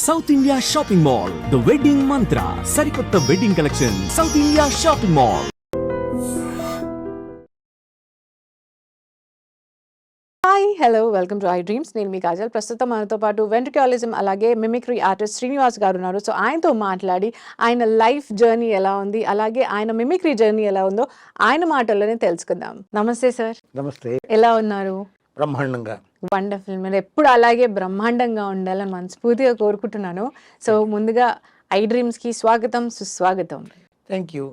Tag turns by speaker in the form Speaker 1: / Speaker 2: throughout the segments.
Speaker 1: South India shopping mall, the wedding మంత్ర, సరికొత్త wedding collection, south India shopping mall.
Speaker 2: Hi hello welcome to I dreams. నేను మీ కాజల్. ప్రస్తుతం మనతో పాటు వెంట్రికాలిజం అలాగే మిమిక్రీ ఆర్టిస్ట్ శ్రీనివాస్ గారు ఉన్నారు. సో ఆయనతో మాట్లాడి ఆయన లైఫ్ జర్నీ ఎలా ఉంది, అలాగే ఆయన మిమిక్రీ జర్నీ ఎలా ఉందో ఆయన మాటల్లోనే తెలుసుకుందాం. నమస్తే సార్.
Speaker 3: నమస్తే.
Speaker 2: ఎలా ఉన్నారు?
Speaker 3: బ్రహ్మాండంగా.
Speaker 2: వండర్ఫుల్. మీరు ఎప్పుడు అలాగే బ్రహ్మాండంగా ఉండాలని మనస్ఫూర్తిగా కోరుకుంటున్నాను. సో ముందుగా ఐ డ్రీమ్స్కి స్వాగతం, సుస్వాగతం.
Speaker 3: Thank you.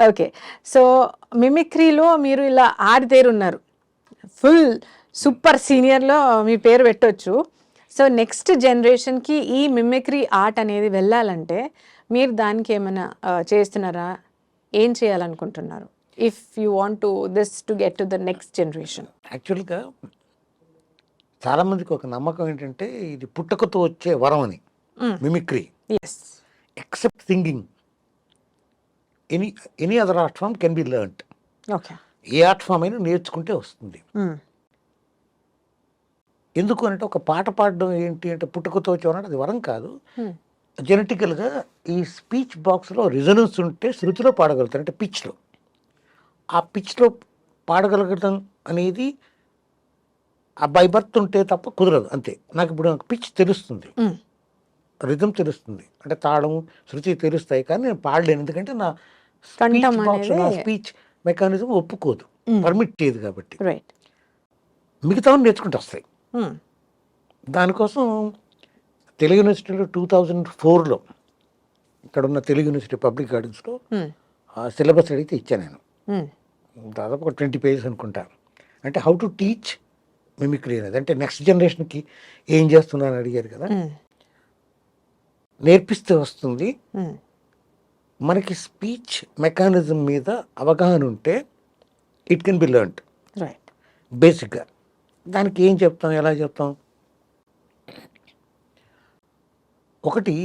Speaker 2: ఓకే, సో మిమిక్రీలో మీరు ఇలా ఆరితేరున్నారు, ఫుల్ సూపర్ సీనియర్లో మీ పేరు పెట్టవచ్చు. సో నెక్స్ట్ జనరేషన్కి ఈ మిమిక్రీ ఆర్ట్ అనేది వెళ్ళాలంటే మీరు దానికి ఏమైనా చేస్తున్నారా? ఏం చేయాలనుకుంటున్నారు? If you want to this to get to the next generation.
Speaker 3: యాక్చువల్గా చాలామందికి ఒక నమ్మకం ఏంటంటే ఇది పుట్టుకతో వచ్చే వరం అని. Mimicry
Speaker 2: yes,
Speaker 3: except singing any other art form can be learned.
Speaker 2: Okay,
Speaker 3: ఏ ఆర్ట్ ఫామ్ అయినా నేర్చుకుంటే వస్తుంది. ఎందుకు అంటే ఒక పాట పాడడం ఏంటి అంటే పుట్టుకతో వచ్చేవారంటే అది వరం కాదు. జెనెటికల్గా ఈ స్పీచ్ బాక్స్లో రిజనెన్స్ ఉంటే శృతిలో పాడగలుగుతారు, అంటే పిచ్లో. ఆ పిచ్లో పాడగలగడం అనేది ఆ బై బర్త్ ఉంటే తప్ప కుదరదు. అంతే. నాకు ఇప్పుడు నాకు పిచ్ తెలుస్తుంది, రిథం తెలుస్తుంది, అంటే తాళం శృతి తెలుస్తాయి, కానీ నేను పాడలేను. ఎందుకంటే నా స్పీచ్ బాక్స్, నా స్పీచ్ మెకానిజం ఒప్పుకోదు, పర్మిట్ చేయదు. కాబట్టి మిగతా నేర్చుకుంటూ వస్తాయి. దానికోసం తెలుగు యూనివర్సిటీలో 2004లో ఇక్కడ ఉన్న తెలుగు యూనివర్సిటీ పబ్లిక్ గార్డెన్స్లో సిలబస్ అడిగితే ఇచ్చాను నేను. దాదాపు ఒక 20 పేజెస్ అనుకుంటాను. అంటే హౌ టు టీచ్ మిమిక్రీ అనేది, అంటే నెక్స్ట్ జనరేషన్కి ఏం చేస్తున్నాను అడిగారు కదా. నేర్పిస్తే వస్తుంది. మనకి స్పీచ్ మెకానిజం మీద అవగాహన ఉంటే it can be learned.
Speaker 2: Right.
Speaker 3: బేసిక్గా దానికి ఏం చెప్తాం, ఎలా చెప్తాం? ఒకటి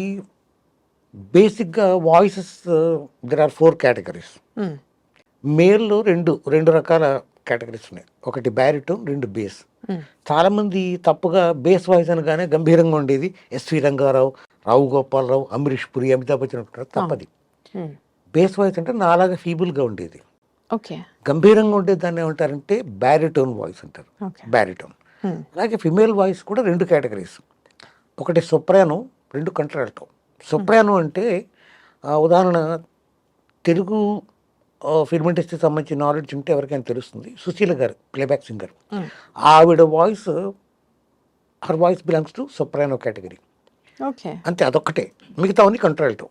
Speaker 3: బేసిక్గా వాయిసెస్, దెర్ ఆర్ 4 కేటగిరీస్. మేల్లో రెండు రకాల కేటగిరీస్ ఉన్నాయి. ఒకటి బ్యారిటోన్, 2 బేస్. చాలామంది తప్పుగా బేస్ వాయిస్ అనగానే గంభీరంగా ఉండేది ఎస్వి రంగారావు, రావు గోపాలరావు, అమరీష్ పురి, అమితాబ్ బచ్చన్ అంటారు. తప్పది. బేస్ వాయిస్ అంటే నాలాగా ఫీబుల్గా ఉండేది.
Speaker 2: ఓకే.
Speaker 3: గంభీరంగా ఉండేది దాన్ని ఏమంటారంటే బ్యారిటోన్ వాయిస్ అంటారు. బ్యారిటోన్. అలాగే ఫిమేల్ వాయిస్ కూడా 2 కేటగిరీస్. ఒకటి సొప్రానో, 2 కంట్రాల్టో. సొప్రానో అంటే ఉదాహరణ తెలుగు ఫిల్మ్ ఇండస్ట్రీకి సంబంధించిన నాలెడ్జ్ ఉంటే ఎవరికైనా తెలుస్తుంది. సుశీల గారు ప్లేబ్యాక్ సింగర్. ఆవిడ voice, her voice belongs to soprano category. అంతే, అదొక్కటే. మిగతావన్నీ కంట్రాల్టో.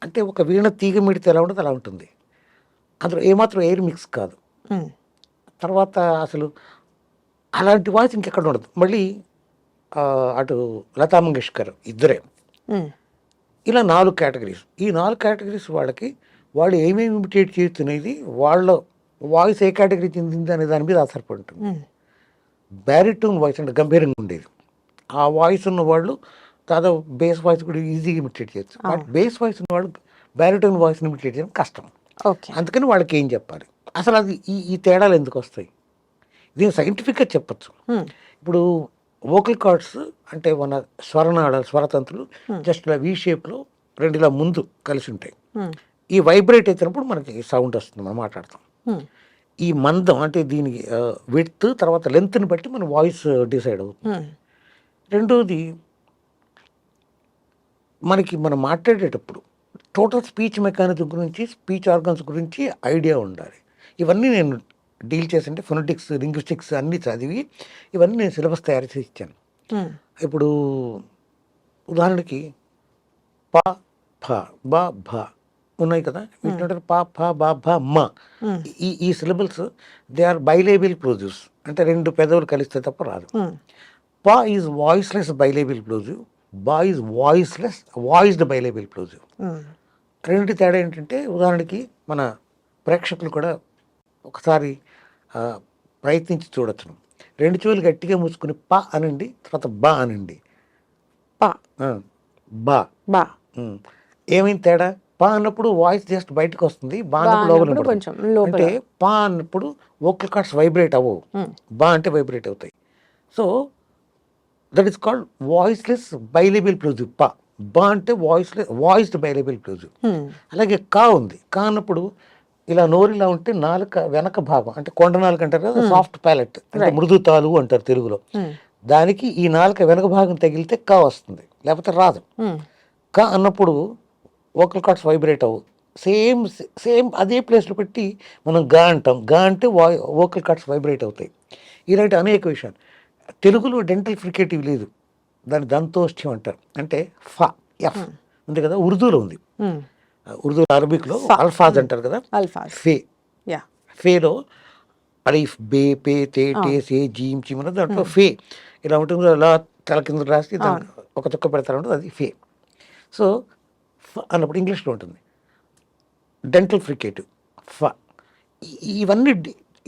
Speaker 3: అంటే ఒక వీణ తీగ మిడితే ఎలా ఉంటుంది అలా ఉంటుంది. అందులో ఏమాత్రం ఎయిర్ మిక్స్ కాదు. తర్వాత అసలు అలాంటి వాయిస్ ఇంకెక్కడ ఉండదు. మళ్ళీ అటు లతా మంగేష్కర్ ఇద్దరే. ఇలా 4 కేటగిరీస్. ఈ 4 కేటగిరీస్ వాళ్ళకి వాళ్ళు ఏమేమి ఇమిటేట్ చేస్తున్నది, వాళ్ళ వాయిస్ ఏ కేటగిరీ చెందింది అనే దాని మీద ఆధారపడి ఉంటుంది. బ్యారిటోన్ వాయిస్ అంటే గంభీరంగా ఉండేది, ఆ వాయిస్ ఉన్న వాళ్ళు దాదాపు బేస్ వాయిస్ కూడా ఈజీగా ఇమిటేట్ చేయొచ్చు. బట్ బేస్ వాయిస్ ఉన్న వాళ్ళు బ్యారిటోన్ వాయిస్ని ఇమిటేట్ చేయడం కష్టం. అందుకని వాళ్ళకి ఏం చెప్పాలి, అసలు అది ఈ తేడాలు ఎందుకు వస్తాయి, దీన్ని సైంటిఫిక్గా చెప్పచ్చు. ఇప్పుడు వోకల్ కార్డ్స్ అంటే మన స్వరనాళాలు, స్వరతంత్రులు జస్ట్ ఇలా వి షేప్లో 2 ఇలా ముందు కలిసి ఉంటాయి. ఈ వైబ్రేట్ అయినప్పుడు మనకి సౌండ్ వస్తుంది, మనం మాట్లాడతాం. ఈ మందం అంటే దీనికి విడ్త్ తర్వాత లెంత్ని బట్టి మన వాయిస్ డిసైడ్ అవుతుంది. రెండోది, మనం మాట్లాడేటప్పుడు టోటల్ స్పీచ్ మెకానిజం గురించి, స్పీచ్ ఆర్గన్స్ గురించి ఐడియా ఉండాలి. ఇవన్నీ నేను డీల్ చేసి, ఫొనెటిక్స్, లింగ్విస్టిక్స్ అన్నీ చదివి ఇవన్నీ నేను సిలబస్ తయారు చేసి ఇచ్చాను. ఇప్పుడు ఉదాహరణకి ప, ఫ, బ, భ ఉన్నాయి కదా, వీటిని ప, ఫ, బ, భ, మ. ఈ సిలబల్స్ దే ఆర్ బైలేబిల్ ప్లోజివ్స్, అంటే 2 పెదవులు కలిస్తే తప్ప రాదు. ప ఈజ్ వాయిస్లెస్ బైలేబిల్ ప్లోజివ్, బ ఈజ్ వాయిస్లెస్ వాయిస్డ్ బైలేబిల్ ప్లోజివ్. రెండింటి తేడా ఏంటంటే, ఉదాహరణకి మన ప్రేక్షకులు కూడా ఒకసారి ప్రయత్నించి చూడొచ్చును. 2 చెవులు గట్టిగా మూసుకుని ప అనండి, తర్వాత బ అనండి. ప, బ. ఏమైంది తేడా? ప అన్నప్పుడు వాయిస్ జస్ట్ బయటకు వస్తుంది, బా అన్నప్పుడు లోపల. అంటే ప అన్నప్పుడు వోకల్ కార్డ్స్ వైబ్రేట్ అవ్వవు, బా అంటే వైబ్రేట్ అవుతాయి. So that is called voiceless bilabial plosive. బా అంటే వాయిస్డ్ బైలేబియల్ ప్లూజివ్. అలాగే కా ఉంది. కా అన్నప్పుడు ఇలా నోరిలా ఉంటే నాలుక వెనక భాగం అంటే కొండ నాలుక అంటారు కదా, సాఫ్ట్ ప్యాలెట్ అంటే మృదు తాలు అంటారు తెలుగులో. దానికి ఈ నాలుక వెనక భాగం తగిలితే కా వస్తుంది, లేకపోతే రాదు. కా అన్నప్పుడు వోకల్ కార్డ్స్ వైబ్రేట్ అవ్వు. సేమ్ అదే ప్లేస్లో పెట్టి మనం గా అంటాం. గా అంటే వోకల్ కార్డ్స్ వైబ్రేట్ అవుతాయి. ఇలాంటి అనేక విషయాలు. తెలుగులో డెంటల్ ఫ్రికేటివ్ లేదు, దాన్ని దంతోష్ఠ్యం అంటారు. అంటే ఫ ఎఫ్ ఉంది కదా, ఉర్దూలో ఉంది. ఉర్దూ అరబిక్లో అల్ఫాజ్ అంటారు కదా, ఫే. ఫేలో అలీఫ్ బే పే తే టే సే జీమ్ చీమ్ అనేది దాంట్లో ఫే ఇలా ఉంటుంది. అలా తల కింద రాసి ఒక చుక్క పెడతారు ఉంటుంది, అది ఫే. సో ఫ అన్నప్పుడు ఇంగ్లీష్లో ఉంటుంది. డెంటల్ ఫ్రికేటివ్ ఫ.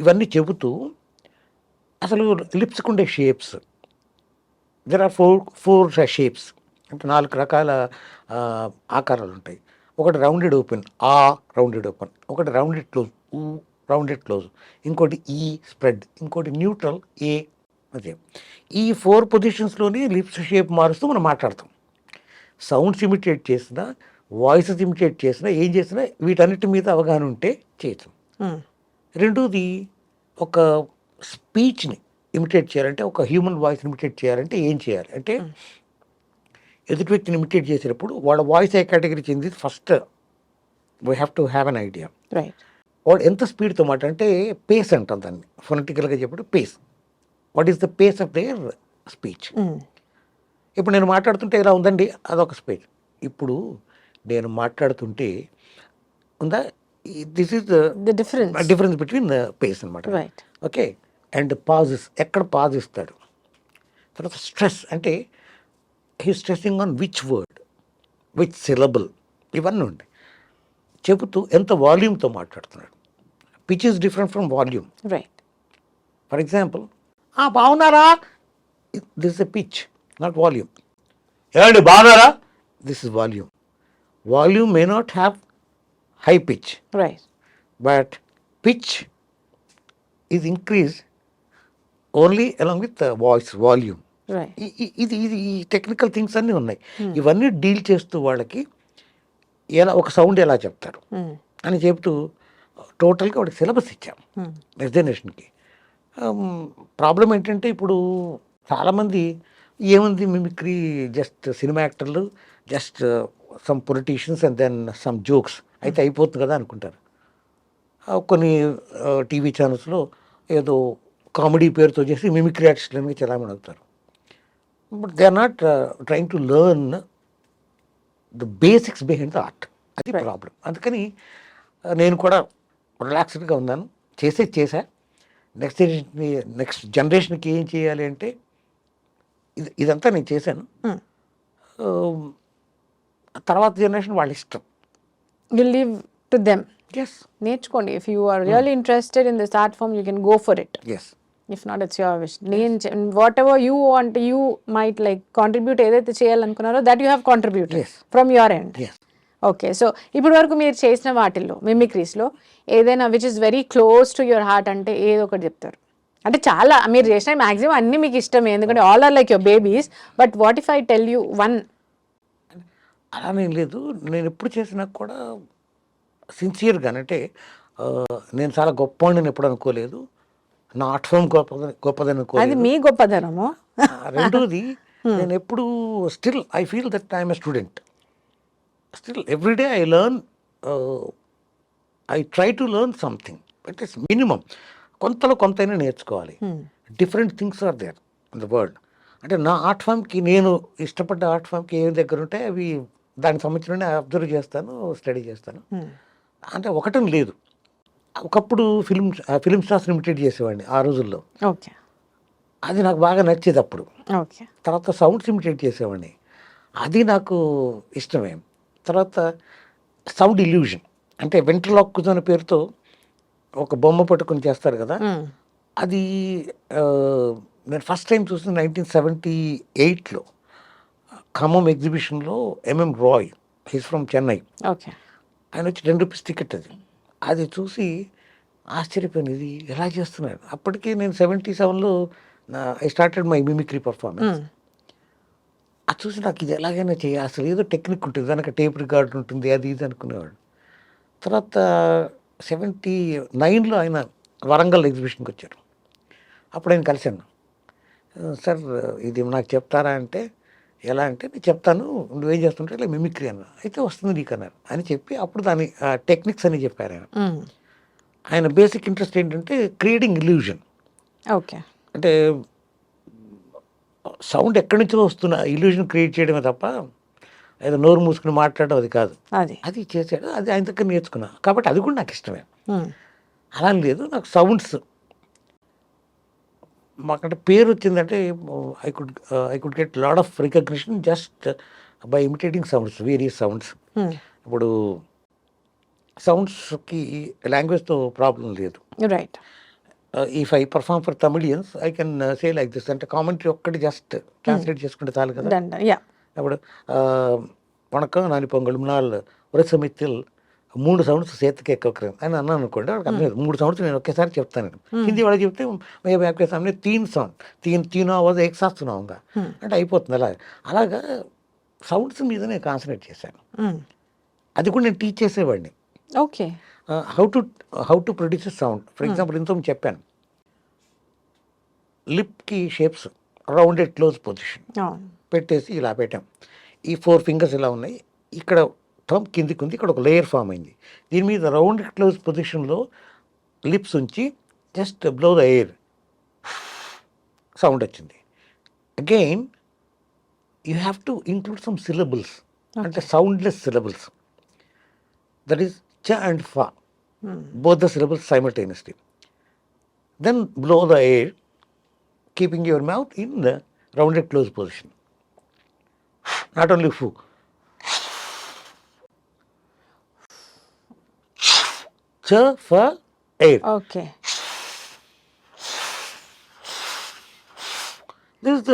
Speaker 3: ఇవన్నీ చెబుతూ అసలు లిప్స్కి ఉండే shapes, there are four shapes, అంటే 4 రకాల ఆకారాలు ఉంటాయి. ఒకటి రౌండెడ్ ఓపెన్, రౌండెడ్ ఓపెన్. ఒకటి రౌండెడ్ క్లోజ్, రౌండెడ్ క్లోజ్. ఇంకోటి ఈ స్ప్రెడ్, ఇంకోటి న్యూట్రల్, ఏ. అదే ఈ 4 పొజిషన్స్లోనే లిప్స్ షేప్ మారుస్తూ మనం మాట్లాడతాం. సౌండ్స్ ఇమిటేట్ చేసినా, వాయిసెస్ ఇమిటేట్ చేసినా, ఏం చేసినా వీటన్నిటి మీద అవగాహన ఉంటే చేయొచ్చు. రెండోది, ఒక స్పీచ్ని ఇమిటేట్ చేయాలంటే, ఒక హ్యూమన్ వాయిస్ ఇమిటేట్ చేయాలంటే ఏం చేయాలి అంటే, ఎదుటి వ్యక్తిని ఇమిటేట్ చేసేటప్పుడు వాళ్ళ వాయిస్ ఏ కేటగిరీ చెందింది first we have to have an idea. వాడు ఎంత స్పీడ్తో మాట అంటే పేస్ అంటాం దాన్ని, ఫొనెటికల్గా చెప్పడం pace. What is the pace of their speech. ఇప్పుడు నేను మాట్లాడుతుంటే ఇలా ఉందండి, అదొక స్పీచ్. ఇప్పుడు నేను మాట్లాడుతుంటే ఉందా, this is the difference between the pace అనమాట. ఓకే. అండ్ పాజెస్, ఎక్కడ పాజ్ ఇస్తాడు. తర్వాత స్ట్రెస్ అంటే he stressing on which word, which syllable, ఇవన్నీ ఉంటాయి. చెబుతూ ఎంత వాల్యూమ్తో మాట్లాడుతున్నాడు. Pitch is different from volume. For example, బాగున్నారా, this is a pitch, not volume. ఏమండి బాగున్నారా, this is volume. Volume may not have high pitch, but pitch is increase only along with voice volume. ఇది ఈ technical things అన్నీ ఉన్నాయి. ఇవన్నీ deal చేస్తూ వాళ్ళకి ఒక సౌండ్ ఎలా చెప్తారు అని చెప్తూ టోటల్గా వాడికి సిలబస్ ఇచ్చాం ఎగ్జామినేషన్కి. ప్రాబ్లం ఏంటంటే ఇప్పుడు చాలామంది ఏముంది మిమిక్రీ, జస్ట్ సినిమా యాక్టర్లు, just some politicians and then some jokes అయితే అయిపోతుంది కదా అనుకుంటారు. కొన్ని టీవీ ఛానల్స్లో ఏదో కామెడీ పేరుతో చేసి మిమిక్రీ ఆర్టిస్టులని చాలామంది అవుతారు. But they are not trying to learn the basics behind the art. అది ప్రాబ్లం. అందుకని నేను కూడా రిలాక్స్డ్గా ఉన్నాను, చేసా. నెక్స్ట్ జనరేషన్కి ఏం చేయాలి అంటే ఇదంతా నేను చేశాను. తర్వాత జనరేషన్ వాళ్ళ ఇష్టం.
Speaker 2: You leave to them.
Speaker 3: Yes.
Speaker 2: నేర్చుకోండి. If you are really interested in this art form, you can go for it.
Speaker 3: Yes.
Speaker 2: If not, it's your wish. Whatever you want, you might like contribute ఏదైతే చేయాలనుకున్నారో that you have contributed from your end.
Speaker 3: Yes.
Speaker 2: Okay. So ఇప్పటి వరకు మీరు చేసిన వాటిల్లో మిమిక్రీస్లో ఏదైనా which is very close to your heart అంటే ఏదో ఒకటి చెప్తారు. అంటే చాలా మీరు చేసిన మ్యాక్సిమం అన్నీ మీకు ఇష్టమే, ఎందుకంటే all are like your babies. But what if I tell you one?
Speaker 3: అలానేం లేదు, నేను ఎప్పుడు చేసినా కూడా సిన్సియర్గా. అంటే నేను చాలా గొప్పవాడిని ఎప్పుడు అనుకోలేదు, నా ఆర్ట్ ఫామ్ గొప్పదని అనుకోలేదు.
Speaker 2: అది మీ గొప్పదనము.
Speaker 3: రెండోది, నేను ఎప్పుడు still I feel that I'm a student. Still everyday I learn, I try to learn something. It is minimum. కొంతలో కొంతైనా నేర్చుకోవాలి. Different things are there in the world. అంటే నా ఆర్ట్ ఫామ్కి, నేను ఇష్టపడ్డ ఆర్ట్ ఫామ్కి ఏమి దగ్గర ఉంటే అవి దానికి సంబంధించిన అబ్జర్వ్ చేస్తాను, స్టడీ చేస్తాను. అంటే ఒకటం లేదు. ఒకప్పుడు ఫిలిం స్టార్స్ ఇమిటేట్ చేసేవాడిని ఆ రోజుల్లో.
Speaker 2: ఓకే.
Speaker 3: అది నాకు బాగా నచ్చేది అప్పుడు.
Speaker 2: ఓకే.
Speaker 3: తర్వాత సౌండ్స్ ఇమిటేట్ చేసేవాడిని, అది నాకు ఇష్టమే. తర్వాత సౌండ్ ఇల్యూజన్ అంటే వెంట్రలాక్విజం అనే పేరుతో ఒక బొమ్మ పట్టుకొని చేస్తారు కదా, అది నేను ఫస్ట్ టైం చూసిన 1978లో ఖమ్మం ఎగ్జిబిషన్లో M M Roy, he's from Chennai.
Speaker 2: Okay.
Speaker 3: ఆయన వచ్చి 10 రూపీస్ టికెట్ అది చూసి ఆశ్చర్యపోయింది, ఇది ఎలా చేస్తున్నాడు. అప్పటికే నేను 77లో I started my mimicry performance. అది చూసి నాకు ఇది ఎలాగైనా చేయాలి, అసలు ఏదో టెక్నిక్ ఉంటుంది దానికి, టేప్ రికార్డ్ ఉంటుంది, అది ఇది అనుకునేవాడు. తర్వాత 79లో ఆయన వరంగల్ ఎగ్జిబిషన్కి వచ్చారు. అప్పుడు ఆయన కలిశాను. సార్ ఇది నాకు చెప్తారా అంటే, ఎలా అంటే, నేను చెప్తాను, నువ్వేం చేస్తుంటే ఇలా మిమిక్రీ అన్నా. అయితే వస్తుంది నీకు అన్నారు అని చెప్పి అప్పుడు దాని టెక్నిక్స్ అని చెప్పారు ఆయన. ఆయన బేసిక్ ఇంట్రెస్ట్ ఏంటంటే క్రియేటింగ్ ఇల్యూజన్.
Speaker 2: ఓకే.
Speaker 3: అంటే సౌండ్ ఎక్కడి నుంచో వస్తున్న ఇల్యూజన్ క్రియేట్ చేయడమే తప్ప ఏదో నోరు మూసుకుని మాట్లాడడం అది కాదు. అది చేశాడు, అది ఆయన దగ్గర నేర్చుకున్నా. కాబట్టి అది కూడా నాకు ఇష్టమే. అలా లేదు, నాకు సౌండ్స్ మాకంటే పేరు వచ్చిందంటే I could get lot of recognition just by imitating sounds, various sounds. ఇప్పుడు సౌండ్స్కి లాంగ్వేజ్తో ప్రాబ్లం లేదు.
Speaker 2: Right.
Speaker 3: If I perform for Tamilians I can say like this, అంటే కామెంటరీ ఒక్కటి జస్ట్ ట్రాన్స్లేట్ చేసుకుంటే చాలు కదా. అప్పుడు వణకం నాని పొంగల్ మున్నాల్ ఉరసమిత్తిల్ 3 సౌండ్స్ సేత్తుకి ఎక్కరు అని అన్నాను అనుకోండి, వాడికి అర్థం 3 సౌండ్స్ నేను ఒకేసారి చెప్తాను. హిందీ వాళ్ళకి చెప్తే మేమే సామ్నే 3 సౌండ్, తీన్ అవ్వదు ఎక్ సాస్తున్నాంగా అంటే అయిపోతుంది. అలాగా సౌండ్స్ మీద నేను కాన్సన్ట్రేట్ చేశాను. అది కూడా నేను టీచ్ చేసేవాడిని.
Speaker 2: Okay.
Speaker 3: How to produce sound. For example ఇంత చెప్పాను, లిప్కి షేప్స్ రౌండెడ్ క్లోజ్ పొజిషన్ పెట్టేసి ఇలా పెట్టాం. ఈ 4 ఫింగర్స్ ఇలా ఉన్నాయి, ఇక్కడ థంబ్ కిందికి ఉంది, ఇక్కడ ఒక లేయర్ ఫామ్ అయింది. దీని మీద రౌండెడ్ క్లోజ్ పొజిషన్లో లిప్స్ ఉంచి just blow the air, sound వచ్చింది. Again you have to include some syllables, అంటే సౌండ్లెస్ సిలబుల్స్. దట్ ఈస్ చ అండ్ ఫా, both the syllables simultaneously. Then blow the air, keeping your mouth in the rounded closed position. Not only foo. Cha, fa, air.
Speaker 2: Okay.
Speaker 3: This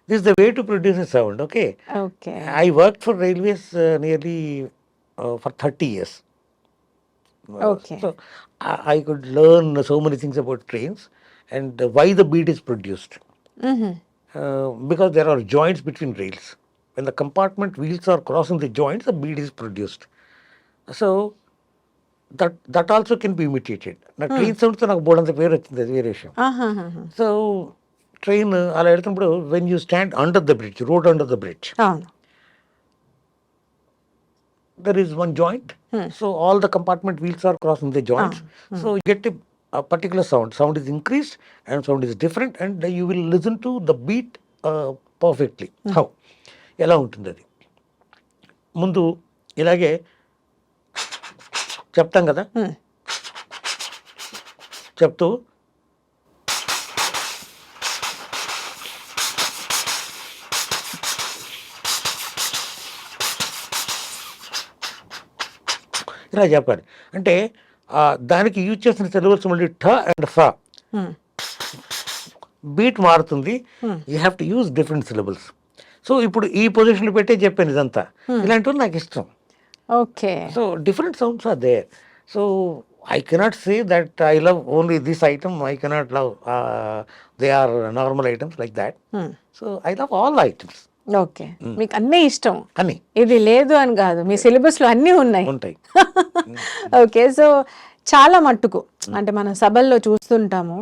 Speaker 3: is the way to produce a sound. Okay. I worked for railways nearly for 30 years.
Speaker 2: Okay.
Speaker 3: So I could learn so many things about trains and why the beat is produced. Because there are joints between rails. When the compartment wheels are crossing the joints, the beat is produced. So that also can be imitated. Now train sounds నాకు బోర్డంత పేరు వచ్చింది, అది వేరే విషయం. So train అలా వెళ్తున్నప్పుడు when you stand under the bridge, road under the bridge, there is one joint. So all the compartment wheels are crossing the joints. So you get a particular sound. Sound is increased and sound is different, and you will listen to the beat perfectly. How? ఎలా ఉంటుంది అది. ముందు ఇలాగే చెప్తాం కదా, చెప్తూ ఇలా చెప్పాలి. అంటే దానికి యూజ్ చేసిన సిలబల్స్ మళ్ళీ ఠ అండ్ ఫ, బీట్ మారుతుంది. You have to use different syllables. So ఇప్పుడు ఈ పొజిషన్లో పెట్టే చెప్పాను ఇదంతా. ఇలాంటివి నాకు ఇష్టం.
Speaker 2: Okay.
Speaker 3: So different sounds are there. So I cannot say that I love only this item, I cannot love they are normal items like that. So I love all items.
Speaker 2: Okay. మీకు అన్నీ ఇష్టం,
Speaker 3: అన్నీ,
Speaker 2: ఇది లేదు అని కాదు, మీ సిలబస్లో అన్నీ ఉన్నాయి. ఓకే. సో చాలా మట్టుకు అంటే మనం సభల్లో చూస్తుంటాము,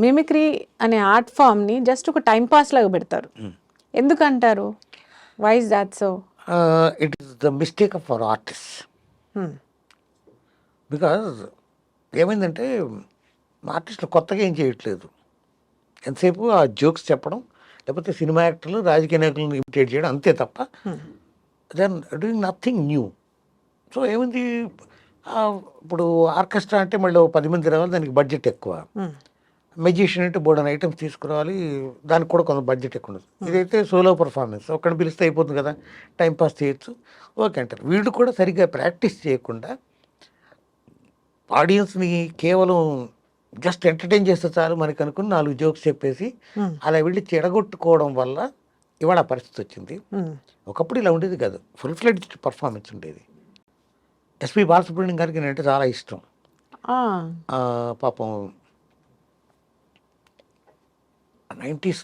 Speaker 2: మిమిక్రీ అనే ఆర్ట్ ఫామ్ని జస్ట్ ఒక టైం పాస్ లాగా పెడతారు. ఎందుకంటారు? Why is that so?
Speaker 3: It is the mistake of our artist. Because ఏమైందంటే ఆర్టిస్టులు కొత్తగా ఏం చేయట్లేదు, ఎంతసేపు ఆ జోక్స్ చెప్పడం, లేకపోతే సినిమా యాక్టర్లు రాజకీయ నాయకులను ఇమిటేట్ చేయడం, అంతే తప్ప then doing nothing new. So ఏమైంది, ఇప్పుడు ఆర్కెస్ట్రా అంటే మళ్ళీ 10 మంది రావాలి, దానికి బడ్జెట్ ఎక్కువ. మెజిషియన్ అంటే బోర్డన్ ఐటమ్స్ తీసుకురావాలి, దానికి కూడా కొంత బడ్జెట్ ఎక్కువ ఉండదు. ఇదైతే సోలో పర్ఫార్మెన్స్, ఒక్కడిని పిలిస్తే అయిపోతుంది కదా, టైంపాస్ చేయొచ్చు, ఓకే అంటారు. వీళ్ళు కూడా సరిగ్గా ప్రాక్టీస్ చేయకుండా ఆడియన్స్ని కేవలం జస్ట్ ఎంటర్టైన్ చేస్తే చాలు మనకి అనుకుని 4 జోక్స్ చెప్పేసి అలా వెళ్ళి చెడగొట్టుకోవడం వల్ల ఇవాళ ఆ పరిస్థితి వచ్చింది. ఒకప్పుడు ఇలా ఉండేది కాదు, ఫుల్ ఫ్లెడ్జ్డ్ పర్ఫార్మెన్స్ ఉండేది. ఎస్పి బాలసుబ్రహ్మణ్యం గారికి నేనంటే చాలా ఇష్టం. పాపం 90s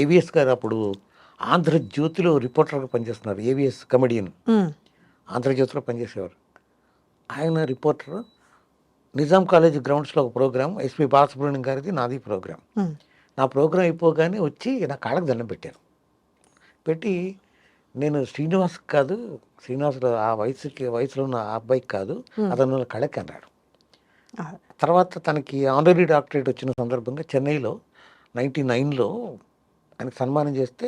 Speaker 3: ఏవిఎస్ గారు అప్పుడు ఆంధ్రజ్యోతిలో రిపోర్టర్గా పనిచేస్తున్నారు, ఏవిఎస్ కమెడియన్, ఆంధ్రజ్యోతిలో పనిచేసేవారు. ఆయన రిపోర్టర్. నిజాం కాలేజ్ గ్రౌండ్స్లో ఒక ప్రోగ్రామ్, ఎస్పి బాలసుబ్రహ్మణ్యం గారిది, నాది ప్రోగ్రామ్. నా ప్రోగ్రాం అయిపోగానే వచ్చి నా కాళ్ళకు దండం పెట్టారు. పెట్టి నేను శ్రీనివాస్ కాదు, శ్రీనివాస్ ఆ వయసులో ఉన్న ఆ అబ్బాయికి కాదు, అతను కళకి అన్నాడు. తర్వాత తనకి ఆనరీ డాక్టరేట్ వచ్చిన సందర్భంగా చెన్నైలో 99లో ఆయనకు సన్మానం చేస్తే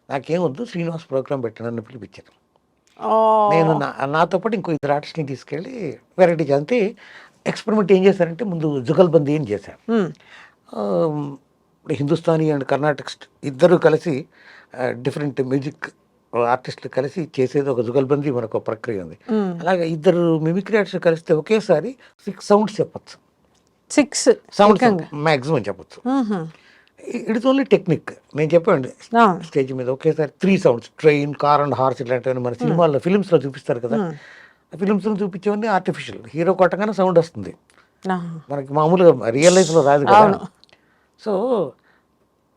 Speaker 3: నాకేమొద్దు శ్రీనివాస్ ప్రోగ్రాం పెట్టాను, నన్ను పిలిపించారు. నేను నాతో పాటు ఇంకో 2 ఆర్టిస్ట్ని తీసుకెళ్ళి వెరైటీ అంటే ఎక్స్పెరిమెంట్ ఏం చేశారంటే ముందు జుగల్బందీ అని చేశారు. హిందుస్థానీ అండ్ కర్ణాటక ఇద్దరు కలిసి డిఫరెంట్ మ్యూజిక్ ఆర్టిస్టులు కలిసి చేసేది ఒక జుగల్బందీ మనకు ఒక ప్రక్రియ ఉంది. అలాగే ఇద్దరు మిమిక్రీ ఆర్టిస్టులు కలిస్తే ఒకేసారి 6 సౌండ్స్ చెప్పచ్చు,
Speaker 2: 6
Speaker 3: సౌండ్స్ మ్యాక్సిమం చెప్పచ్చు. It's only technique. నేను చెప్పండి స్టేజ్ మీద ఒకేసారి 3 sounds, train, car and horse ఇలాంటివన్నీ మన సినిమాల్లో ఫిలిమ్స్లో చూపిస్తారు కదా, ఫిలిమ్స్లో చూపించేవన్నీ ఆర్టిఫిషియల్. హీరో కొట్టగానే సౌండ్ వస్తుంది, మనకి మామూలుగా రియల్ లైఫ్లో రాదు కదా. సో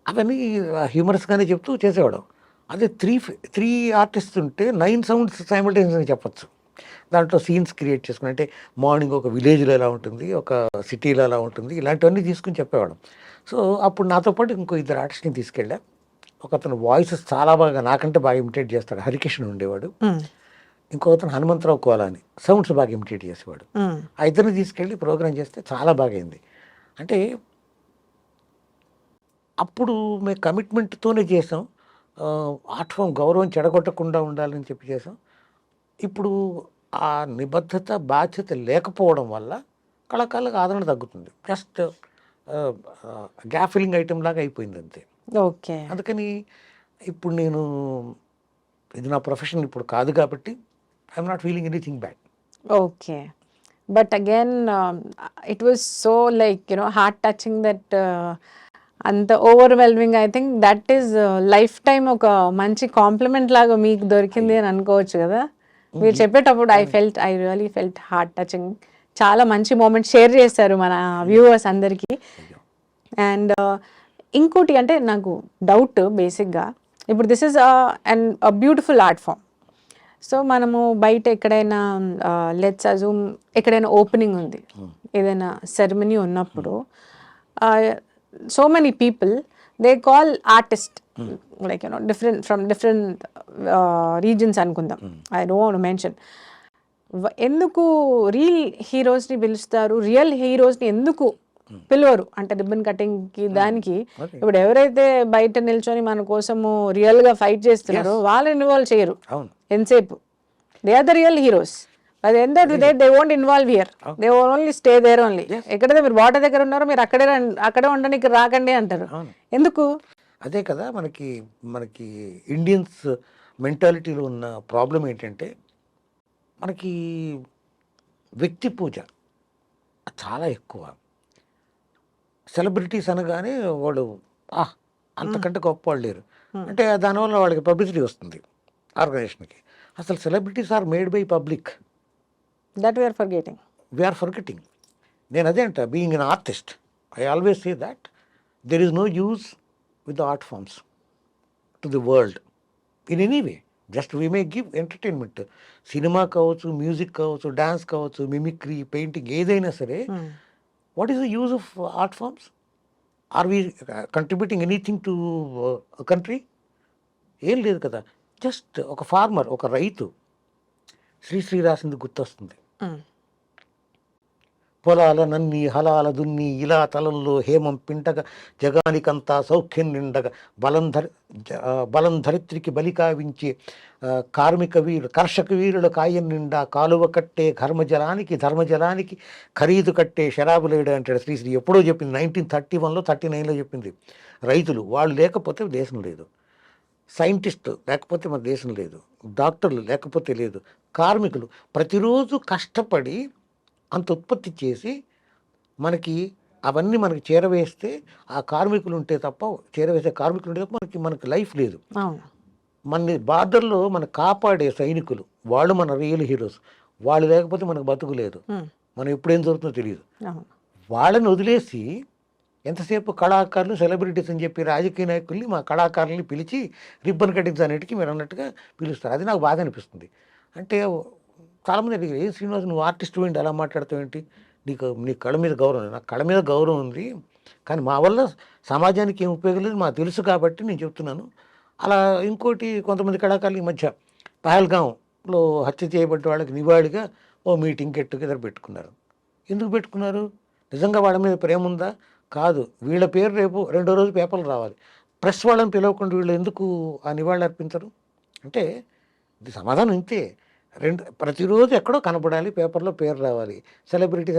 Speaker 3: అవన్నీ హ్యూమరస్గానే చెప్తూ చేసేవాడు. అదే 3 ఆర్టిస్ట్ ఉంటే 9 సౌండ్స్ సైమల్టేనియస్గా చెప్పచ్చు. దాంట్లో సీన్స్ క్రియేట్ చేసుకుని, అంటే మార్నింగ్ ఒక విలేజ్లో ఎలా ఉంటుంది, ఒక సిటీలో ఎలా ఉంటుంది, ఇలాంటివన్నీ తీసుకుని చెప్పేవాడు. సో అప్పుడు నాతో పాటు ఇంకో 2 ఆర్టిస్ట్ని తీసుకెళ్ళా. ఒక అతను వాయిస్ చాలా బాగా, నాకంటే బాగా ఇమిటేట్ చేస్తాడు, హరికృష్ణ ఉండేవాడు. ఇంకో అతను హనుమంతరావు కోలా అని సౌండ్స్ బాగా ఇమిటేట్ చేసేవాడు. ఆ ఇద్దరిని తీసుకెళ్ళి ప్రోగ్రామ్ చేస్తే చాలా బాగా అయింది. అంటే అప్పుడు మేము కమిట్మెంట్తోనే చేసాం, ఆర్ట్ ఫామ్ గౌరవం చెడగొట్టకుండా ఉండాలని చెప్పి చేసాం. ఇప్పుడు ఆ నిబద్ధత, బాధ్యత లేకపోవడం వల్ల కళాకారులకు ఆదరణ తగ్గుతుంది. జస్ట్ గ్యాప్ ఫిల్లింగ్ ఐటెం లాగా అయిపోయింది అంతే.
Speaker 2: ఓకే.
Speaker 3: అందుకని ఇప్పుడు నేను, ఇది నా ప్రొఫెషన్ ఇప్పుడు కాదు కాబట్టి I'm not feeling anything bad.
Speaker 2: Okay. But again it was so like heart touching that అంత overwhelming. I think that is life time ఒక మంచి కాంప్లిమెంట్ లాగా మీకు దొరికింది అని అనుకోవచ్చు కదా. మీరు చెప్పేటప్పుడు I really felt heart touching. చాలా మంచి మూమెంట్ షేర్ చేశారు మన వ్యూవర్స్ అందరికీ. అండ్ ఇంకోటి అంటే నాకు డౌట్ బేసిక్గా, ఇప్పుడు this is and beautiful art form. So మనము బయట ఎక్కడైనా లెట్స్ అజూమ్ ఎక్కడైనా ఓపెనింగ్ ఉంది, ఏదైనా సెరమనీ ఉన్నప్పుడు so many people they call artist like different from different regions అనుకుందాం. I don't want to mention. ఎందుకు రియల్ హీరోస్ని పిలుస్తారు, రియల్ హీరోస్ని ఎందుకు పిలవరు అంటే రిబ్బన్ కటింగ్కి దానికి? ఇప్పుడు ఎవరైతే బయట నిల్చొని మన కోసము రియల్గా ఫైట్ చేస్తున్నారో వాళ్ళని ఇన్వాల్వ్ చేయరు ఎంతసేపు. They are the real heroes. At the end of the day, they won't involve here. They will only stay there only. ఎక్కడైతే మీరు వాటర్ దగ్గర ఉన్నారో మీరు అక్కడే ఉండడానికి రాకండి అంటారు. ఎందుకు?
Speaker 3: అదే కదా మనకి ఇండియన్స్ మెంటాలిటీలో ఉన్న ప్రాబ్లం ఏంటంటే, మనకి వ్యక్తి పూజ చాలా ఎక్కువ. సెలబ్రిటీస్ అనగానే వాడు అంతకంటే గొప్ప వాళ్ళు లేరు అంటే దానివల్ల వాళ్ళకి పబ్లిసిటీ వస్తుంది ఆర్గనైజేషన్కి. అసలు celebrities are made by public.
Speaker 2: That we are forgetting.
Speaker 3: నేను అదే అంట, being an artist I always say that there is no use with the art forms to the world in any way. Just we may give entertainment. Cinema కావచ్చు, music కావచ్చు, dance కావచ్చు, mimicry, painting, ఏదైనా సరే. What is the use of art forms? Are we contributing anything to country? ఏం లేదు కదా. Just ఒక farmer, ఒక రైతు, శ్రీశ్రీ రాసింది గుర్తొస్తుంది. పొలాల నన్ని హలాల దున్ని ఇలా తలంలో హేమం పింటగా జగానికంతా సౌఖ్యం నిండగా బలం ధరిత్రికి బలి కావించి కర్షక వీరుల కాయం నిండా కాలువ కట్టే ధర్మజలానికి ఖరీదు కట్టే షరాబులేడు అంటాడు శ్రీశ్రీ. ఎప్పుడో చెప్పింది, 1931లో 39లో చెప్పింది. రైతులు వాళ్ళు లేకపోతే దేశం లేదు, సైంటిస్ట్ లేకపోతే మన దేశం లేదు, డాక్టర్లు లేకపోతే లేదు, కార్మికులు ప్రతిరోజు కష్టపడి అంత ఉత్పత్తి చేసి మనకి అవన్నీ మనకి చేరవేస్తే ఆ కార్మికులు ఉంటే తప్ప, చేరవేసే కార్మికులు ఉంటే తప్ప మనకి లైఫ్ లేదు. మన బార్డర్లో మన కాపాడే సైనికులు వాళ్ళు మన రియల్ హీరోస్. వాళ్ళు లేకపోతే మనకు బతుకు లేదు, మనం ఎప్పుడేం జరుగుతుందో తెలియదు. వాళ్ళని వదిలేసి ఎంతసేపు కళాకారులు సెలబ్రిటీస్ అని చెప్పి రాజకీయ నాయకుల్ని మా కళాకారుల్ని పిలిచి రిబ్బన్ కటింగ్స్ అనేటికి మీరు అన్నట్టుగా పిలుస్తారు. అది నాకు బాధ అనిపిస్తుంది. అంటే చాలామంది అడిగారు, ఏ శ్రీనివాస్ నువ్వు ఆర్టిస్ట్ ఏంటి అలా మాట్లాడతావు ఏంటి, నీ కళ మీద గౌరవం. నాకు కళ మీద గౌరవం ఉంది, కానీ మా వల్ల సమాజానికి ఏం ఉపయోగం లేదు మాకు తెలుసు కాబట్టి నేను చెప్తున్నాను. అలా ఇంకోటి కొంతమంది కళాకారులు ఈ మధ్య పహల్గాంలో హత్య చేయబడ్డ వాళ్ళకి నివాళిగా ఓ మీటింగ్ గెట్ టుగెదర్ పెట్టుకున్నారు. ఎందుకు పెట్టుకున్నారు? నిజంగా వాళ్ళ మీద ప్రేమ ఉందా? కాదు. వీళ్ళ పేరు రేపు రెండో రోజు పేపర్లు రావాలి. ప్రెస్ వాళ్ళని పిలవకుండా వీళ్ళు ఎందుకు ఆ నివాళులు అర్పించరు? అంటే ఇది సమాధానం ఇంతే. ప్రతిరోజు ఎక్కడో కనపడాలి, పేపర్లో పేరు రావాలి. సెలబ్రిటీ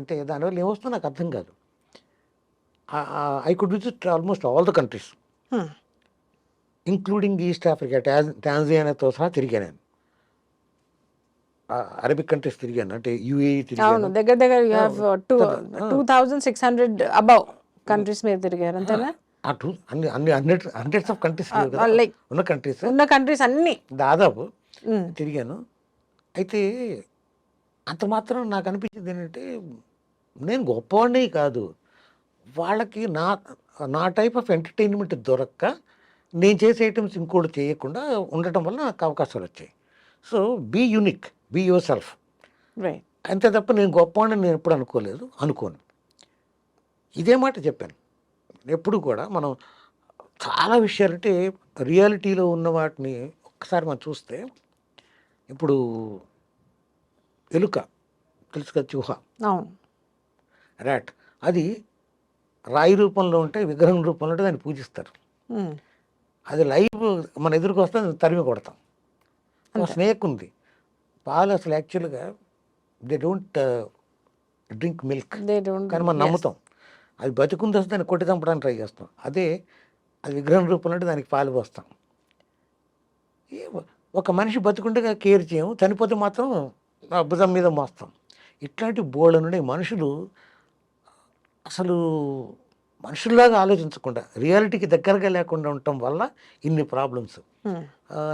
Speaker 3: అంటే దానివల్ల ఏమొస్తుందో నాకు అర్థం కాదు. I could visit almost all the countries including East Africa, టాంజానియాతో సహా తిరిగాను నేను. అరబిక్ కంట్రీస్ తిరిగాను, అంటే యూఏఈ తిరిగాను.
Speaker 2: దగ్గర దగ్గర 2600 అబౌవ్ కంట్రీస్ మీరు తిరిగారు అంతేనా?
Speaker 3: హండ్రెడ్స్ ఆఫ్ కంట్రీస్
Speaker 2: ఉన్న కంట్రీస్ అన్ని
Speaker 3: దాదాపు తిరిగాను. అయితే అంత మాత్రం నాకు అనిపించింది ఏంటంటే, నేను గొప్పవాడిని కాదు, వాళ్ళకి నా టైప్ ఆఫ్ ఎంటర్టైన్మెంట్ దొరక్క నేను చేసే ఐటమ్స్ ఇంకోటి చేయకుండా ఉండటం వల్ల నాకు అవకాశాలు వచ్చాయి. So be unique, be yourself, అంతే తప్ప నేను గొప్పవాడిని నేను ఎప్పుడు అనుకోను. ఇదే మాట చెప్పాను ఎప్పుడు కూడా. మనం చాలా విషయాలంటే రియాలిటీలో ఉన్న వాటిని ఒక్కసారి మనం చూస్తే, ఇప్పుడు ఎలుక తెలుసు కదా, చూహ, ర్యాట్, అది రాయి రూపంలో ఉంటే విగ్రహం రూపంలో ఉంటే దాన్ని పూజిస్తారు. అది లైవ్ మన ఎదురుకు వస్తే తరిమి కొడతాం. స్నేక్ ఉంది, పాలు అసలు యాక్చువల్గా దే డోంట్ డ్రింక్ మిల్క్, కానీ మనం నమ్ముతాం. అది బతికుంది వస్తే దాన్ని కొట్టి చంపడానికి ట్రై చేస్తాం. అదే అది విగ్రహం రూపంలో ఉంటే దానికి పాలు పోస్తాం. ఒక మనిషి బతుకుంటే కేర్ చేయం, చనిపోతే మాత్రం భుజం మీద మోస్తాం. ఇట్లాంటి బోళ్ళ నుండి మనుషులు అసలు మనుషుల్లాగా ఆలోచించకుండా రియాలిటీకి దగ్గరగా లేకుండా ఉండటం వల్ల ఇన్ని ప్రాబ్లమ్స్.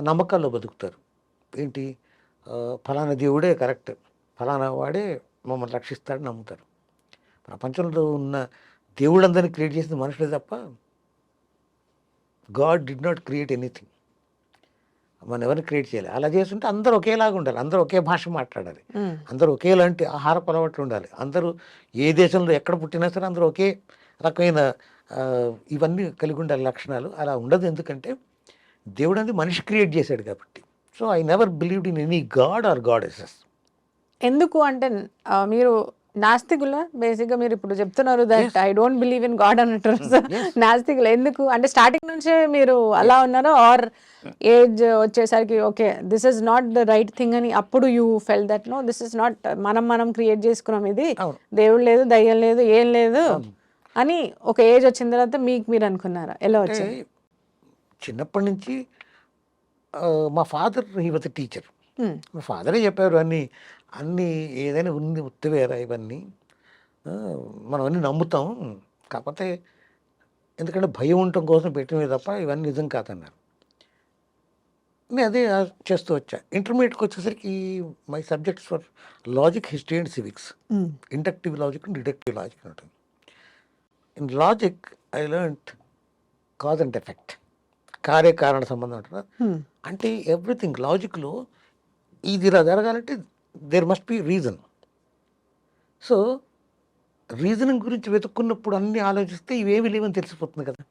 Speaker 3: నమ్మకాల్లో బతుకుతారు. ఏంటి, ఫలానా దేవుడే కరెక్ట్, ఫలానా వాడే మమ్మల్ని రక్షిస్తాడని నమ్ముతారు. ప్రపంచంలో ఉన్న దేవుళ్ళందరినీ క్రియేట్ చేసింది మనుషులే తప్ప God did not create anything. మనం ఎవరిని క్రియేట్ చేయాలి? అలా చేస్తుంటే అందరూ ఒకేలాగా ఉండాలి, అందరూ ఒకే భాష మాట్లాడాలి, అందరూ ఒకేలాంటి ఆహారపు అలవాట్లు ఉండాలి, అందరూ ఏ దేశంలో ఎక్కడ పుట్టినా సరే అందరూ ఒకే రకమైన ఇవన్నీ కలిగి ఉండాలి లక్షణాలు. అలా ఉండదు, ఎందుకంటే దేవుడు అనేది మనిషి క్రియేట్ చేశాడు కాబట్టి. So I never believed in any god or goddesses.
Speaker 2: ఎందుకు అంటే మీరు నాస్తికుల బేసిక్గా మీరు ఇప్పుడు చెప్తున్నారు that I don't believe in god అన్నట్టు. నాస్తికులు ఎందుకు అంటే స్టార్టింగ్ నుంచే మీరు అలా ఉన్నారో, ఆర్ ఏజ్ వచ్చేసరికి okay this is not the right thing అని అప్పుడు you fell that no this is not, మనం క్రియేట్ చేసుకున్నాం, ఇది దేవుడు లేదు, దయ్యం లేదు, ఏం లేదు అని ఒక ఏజ్ వచ్చిన తర్వాత మీకు మీరు అనుకున్నారా? ఎలా వచ్చింది?
Speaker 3: చిన్నప్పటి నుంచి మా father he was a teacher. మా ఫాదరే చెప్పారు అన్నీ ఏదైనా ఉంది ఉత్తివేరా ఇవన్నీ, మనం అన్నీ నమ్ముతాం, కాకపోతే ఎందుకంటే భయం ఉండటం కోసం పెట్టినవి తప్ప ఇవన్నీ నిజం కాదన్నారు. నేను అదే చేస్తూ వచ్చా. ఇంటర్మీడియట్కి వచ్చేసరికి my subjects for logic, history and civics. Inductive logic and deductive logic ఉంటుంది. In logic I learned cause and effect, కార్యకారణ సంబంధం అంటారు. అంటే ఎవ్రీథింగ్ లాజిక్లో ఇది ఇలా జరగాలంటే there must be reason. So reasoning గురించి వెతుక్కున్నప్పుడు అన్నీ ఆలోచిస్తే ఇవేమి లేవని తెలిసిపోతుంది కదా.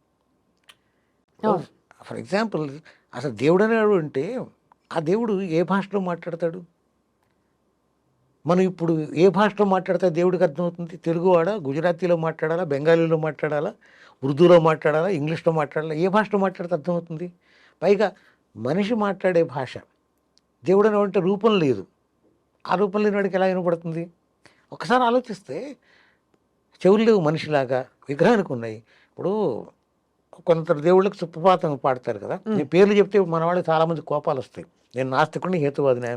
Speaker 3: ఫర్ ఎగ్జాంపుల్, అసలు దేవుడు అనేవాడు అంటే ఆ దేవుడు ఏ భాషలో మాట్లాడతాడు? మనం ఇప్పుడు ఏ భాషలో మాట్లాడితే దేవుడికి అర్థమవుతుంది? తెలుగువాడా, గుజరాతీలో మాట్లాడాలా, బెంగాలీలో మాట్లాడాలా, ఉర్దూలో మాట్లాడాలా, ఇంగ్లీష్లో మాట్లాడాలా? ఏ భాషలో మాట్లాడితే అర్థమవుతుంది? పైగా మనిషి మాట్లాడే భాష, దేవుడు అనేవాడంటే రూపం లేదు, ఆ రూపం లేని వాడికి ఎలా వినపడుతుంది? ఒకసారి ఆలోచిస్తే చెవులు లేవు మనిషిలాగా, విగ్రహానికి ఉన్నాయి. ఇప్పుడు కొందరు దేవుళ్ళకి సుప్రభాతం పాడతారు కదా, ఈ పేర్లు చెప్తే మన వాళ్ళకి చాలామంది కోపాలు వస్తాయి. నేను నాస్తికుడిని, హేతువాదిని,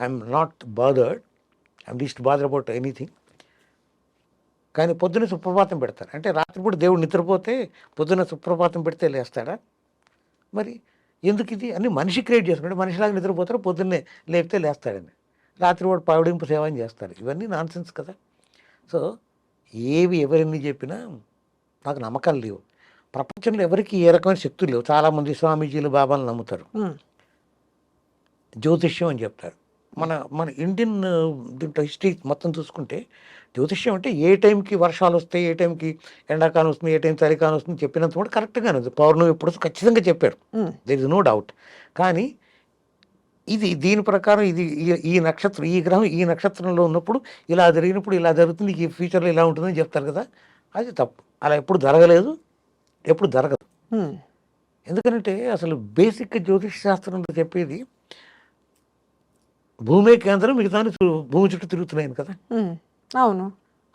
Speaker 3: I'm not bothered, I'm least bother about anything. కానీ పొద్దున్న సుప్రభాతం పెడతారు, అంటే రాత్రిపూట దేవుడు నిద్రపోతే పొద్దున్న సుప్రభాతం పెడితే లేస్తాడా? మరి ఎందుకు ఇది? అన్ని మనిషి క్రియేట్ చేసుకుంటే మనిషిలాగా నిద్రపోతారు, పొద్దున్నే లేపితే లేస్తాడని, రాత్రిపూట పౌడింపు సేవని చేస్తారు. ఇవన్నీ నాన్సెన్స్ కదా. సో ఏవి ఎవరిని చెప్పినా నాకు నమ్మకాలు లేవు. ప్రపంచంలో ఎవరికి ఏ రకమైన శక్తులు లేవు. చాలామంది స్వామీజీలు బాబాలు నమ్ముతారు, జ్యోతిష్యం అని చెప్తారు. మన మన ఇండియన్ దీంట్లో హిస్టరీ మొత్తం చూసుకుంటే జ్యోతిష్యం అంటే ఏ టైంకి వర్షాలు వస్తాయి, ఏ టైంకి ఎండాకాలం వస్తుంది, ఏ టైం చలికాలం వస్తుంది చెప్పినంత కూడా కరెక్ట్గానే ఉంది. పౌర్ణమి ఎప్పుడు ఖచ్చితంగా చెప్పారు, దెర్ ఇస్ నో డౌట్. కానీ ఇది దీని ప్రకారం ఇది ఈ నక్షత్రం, ఈ గ్రహం ఈ నక్షత్రంలో ఉన్నప్పుడు ఇలా జరిగినప్పుడు ఇలా జరుగుతుంది, ఈ ఫ్యూచర్లో ఇలా ఉంటుందని చెప్తారు కదా, అది తప్పు. అలా ఎప్పుడు జరగలేదు, ఎప్పుడు జరగదు. ఎందుకంటే అసలు బేసిక్ జ్యోతిష్ శాస్త్రంలో చెప్పేది భూమే కేంద్రం, మిగతా భూమి చుట్టూ తిరుగుతున్నాయి కదా.
Speaker 2: అవును,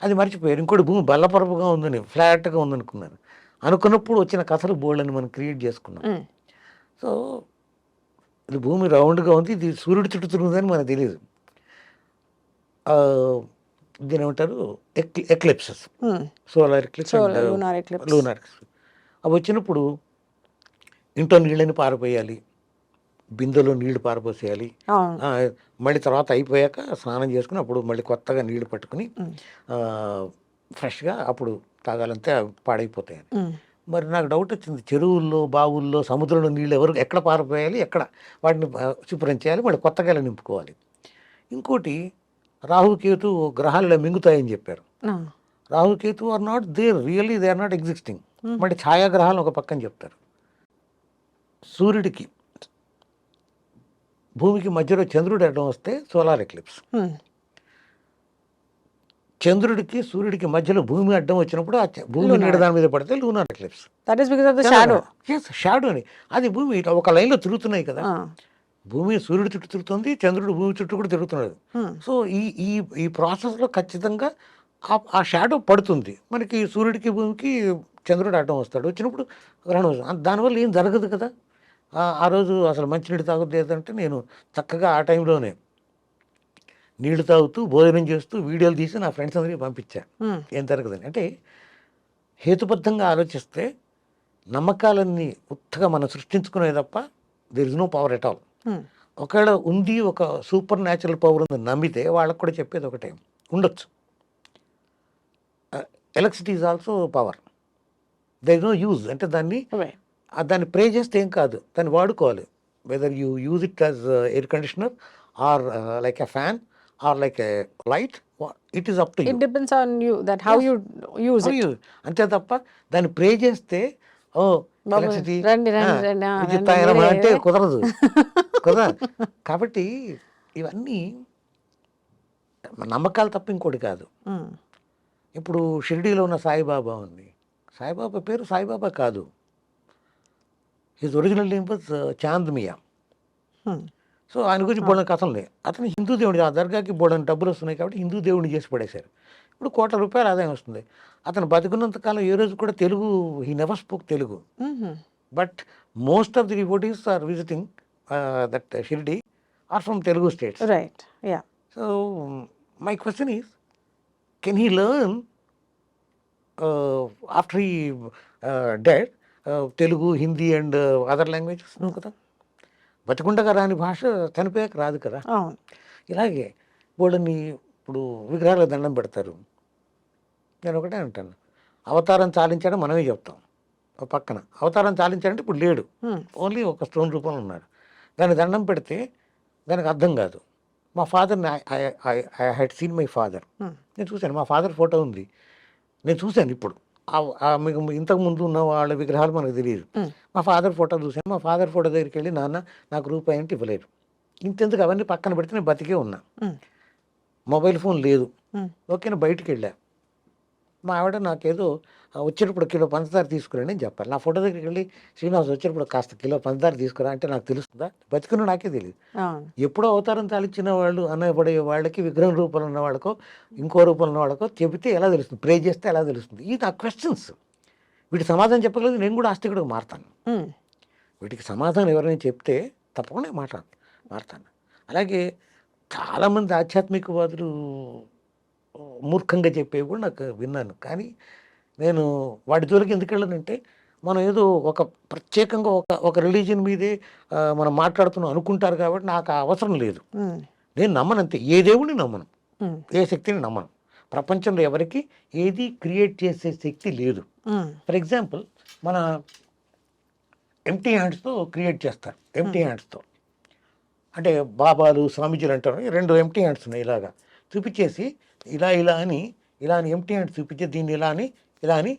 Speaker 3: అది మర్చిపోయారు. ఇంకోటి భూమి బల్లపరపుగా ఉందని, ఫ్లాట్గా ఉందనుకున్నాను. అనుకున్నప్పుడు వచ్చిన కథలు బోల్డని మనం క్రియేట్ చేసుకున్నాం. సో ఇది భూమి రౌండ్గా ఉంది, ఇది సూర్యుడి చుట్టూ తిరుగుతుందని మనకు తెలియదు. దీని ఏమంటారు, eclipses, solar eclipse, lunar eclipse. అవి వచ్చినప్పుడు ఇంట్లో నీళ్ళని పారిపోయాలి, బిందెలో నీళ్లు పారపోసేయాలి. మళ్ళీ తర్వాత అయిపోయాక స్నానం చేసుకుని అప్పుడు మళ్ళీ కొత్తగా నీళ్లు పట్టుకుని ఫ్రెష్గా అప్పుడు తాగాలంటే పాడైపోతాయని. మరి నాకు డౌట్ వచ్చింది, చెరువుల్లో, బావుల్లో, సముద్రంలో నీళ్ళు ఎక్కడ పారిపోయాలి, ఎక్కడ వాటిని శుభ్రం చేయాలి, మళ్ళీ కొత్తగా ఇలా నింపుకోవాలి. ఇంకోటి, రాహుకేతు గ్రహాలు ఇలా మింగుతాయని చెప్పారు. Rahu Ketu are not there, really they are not existing. మళ్ళీ ఛాయాగ్రహాలు ఒక పక్కన చెప్తారు. సూర్యుడికి భూమికి మధ్యలో చంద్రుడు అడ్డం వస్తే సోలార్ ఎక్లిప్స్, చంద్రుడికి సూర్యుడికి మధ్యలో భూమి అడ్డం వచ్చినప్పుడు ఆ భూమి నీడ దాని మీద పడితే లూనార్ ఎక్లిప్స్. షాడో అని, అది భూమి ఒక లైన్లో తిరుగుతున్నాయి కదా, భూమి సూర్యుడి చుట్టూ తిరుగుతుంది, చంద్రుడు భూమి చుట్టూ కూడా తిరుగుతున్నాడు. సో ఈ ప్రాసెస్లో ఖచ్చితంగా ఆ షాడో పడుతుంది. మనకి సూర్యుడికి భూమికి చంద్రుడు అడ్డం వస్తాడు, వచ్చినప్పుడు గ్రహణం వస్తుంది. దానివల్ల ఏం జరగదు కదా. ఆ రోజు అసలు మంచినీళ్ళు తాగొద్దు. ఏదంటే నేను చక్కగా ఆ టైంలోనే నీళ్లు తాగుతూ భోజనం చేస్తూ వీడియోలు తీసి నా ఫ్రెండ్స్ అందరికీ పంపించాను, ఏం జరగదని. అంటే హేతుబద్ధంగా ఆలోచిస్తే నమ్మకాలన్నీ ఉత్తగా మనం సృష్టించుకునే తప్ప there is no power at all. ఒకవేళ ఉంది, ఒక సూపర్ న్యాచురల్ పవర్ ఉంది నమ్మితే వాళ్ళకు కూడా చెప్పేది ఒకటే, ఉండొచ్చు. Electricity is also power, there is no use. అంటే దాన్ని ప్రే చేస్తే ఏం కాదు, దాన్ని వాడుకోవాలి. Whether you use it as air conditioner or like a fan or like a light, it is up to you.
Speaker 2: It depends on you that how you use it.
Speaker 3: అంతే తప్ప దాన్ని ప్రే చేస్తే electricity అంటే కుదరదు కదా. కాబట్టి ఇవన్నీ నమ్మకాలు తప్ప ఇంకోటి కాదు. ఇప్పుడు షిరిడీలో ఉన్న సాయిబాబా ఉంది, సాయిబాబా పేరు సాయిబాబా కాదు, his original name was Chandmiya. So ఆయన గురించి బోడని కథలు లేవు. అతను హిందూ దేవుడు, ఆ దర్గాకి బోడని డబ్బులు వస్తున్నాయి కాబట్టి హిందూ దేవుడిని చేసి పడేశారు. ఇప్పుడు ₹1,00,00,000 ఆదాయం వస్తుంది. అతను బతుకున్నంతకాలం ఏ రోజు కూడా Telugu, he never spoke Telugu. But most of the devotees are visiting that Shirdi are from Telugu states.
Speaker 2: Right, yeah.
Speaker 3: So my question is, can he learn after he dead Telugu, Hindi and other languages? నువ్వు కదా బతికుండగా రాని భాష చనిపోయాక రాదు కదా. ఇలాగే బోళ్ళని ఇప్పుడు విగ్రహాలకు దండం పెడతారు. నేను ఒకటే అంటాను, అవతారం చాలించడం మనమే చెప్తాం. ఒక పక్కన అవతారం చాలించాడంటే ఇప్పుడు లేడు, ఓన్లీ ఒక స్టోన్ రూపంలో ఉన్నాడు. దాన్ని దండం పెడితే దానికి అర్థం కాదు. మా ఫాదర్ని I had seen my father, నేను చూశాను. మా ఫాదర్ ఫోటో ఉంది, నేను చూశాను. ఇప్పుడు మీకు ఇంతకుముందు ఉన్న వాళ్ళ విగ్రహాలు మనకు తెలియదు. మా ఫాదర్ ఫోటో చూశాను. మా ఫాదర్ ఫోటో దగ్గరికి వెళ్ళి, నాన్న నాకు రూపాయి అంటే ఇవ్వలేరు. ఇంతెందుకు అవన్నీ పక్కన పెడితే నేను బతికే ఉన్నా. మొబైల్ ఫోన్ లేదు, ఓకేనా, బయటికి వెళ్ళా. మా ఆవిడ నాకేదో వచ్చేటప్పుడు కిలో పంచదార తీసుకురండి అని చెప్పాలి. నా ఫోటో దగ్గరికి వెళ్ళి, శ్రీనివాస్ వచ్చేటప్పుడు కాస్త కిలో పంచదార తీసుకురా అంటే నాకు తెలుస్తుందా? బతికున్నా నాకే తెలియదు. ఎప్పుడో అవతారం తాలిచ్చిన వాళ్ళు అన్నపడే వాళ్ళకి, విగ్రహం రూపంలో ఉన్న వాళ్ళకో ఇంకో రూపంలో ఉన్న వాళ్ళకో చెబితే ఎలా తెలుస్తుంది? ప్రే చేస్తే ఎలా తెలుస్తుంది? ఈ నా క్వశ్చన్స్, వీటి సమాధానం చెప్పగలేదు. నేను కూడా ఆస్తికుడిగా మారుతాను. వీటికి సమాధానం ఎవరైనా చెప్తే తప్పకుండా మారుతాను. అలాగే చాలామంది ఆధ్యాత్మికవాదులు మూర్ఖంగా చెప్పేవి కూడా నాకు విన్నాను. కానీ నేను వాటి జోలికి ఎందుకు వెళ్ళానంటే, మనం ఏదో ఒక ప్రత్యేకంగా ఒక రిలీజియన్ మీదే మనం మాట్లాడుతున్నాం అనుకుంటారు కాబట్టి నాకు ఆ అవసరం లేదు. నేను నమ్మను అంతే. ఏ దేవుడిని నమ్మను, ఏ శక్తిని నమ్మను. ప్రపంచంలో ఎవరికి ఏది క్రియేట్ చేసే శక్తి లేదు. ఫర్ ఎగ్జాంపుల్ మన ఎంటీ హ్యాండ్స్తో క్రియేట్ చేస్తారు. ఎంటీ హ్యాండ్స్తో అంటే బాబాలు స్వామీజీలు అంటారు, 2 ఎంటీ హ్యాండ్స్ ఉన్నాయి, ఇలాగా చూపించేసి ఇలా అని ఎంటీ హ్యాండ్స్ చూపించి దీన్ని ఇలా అని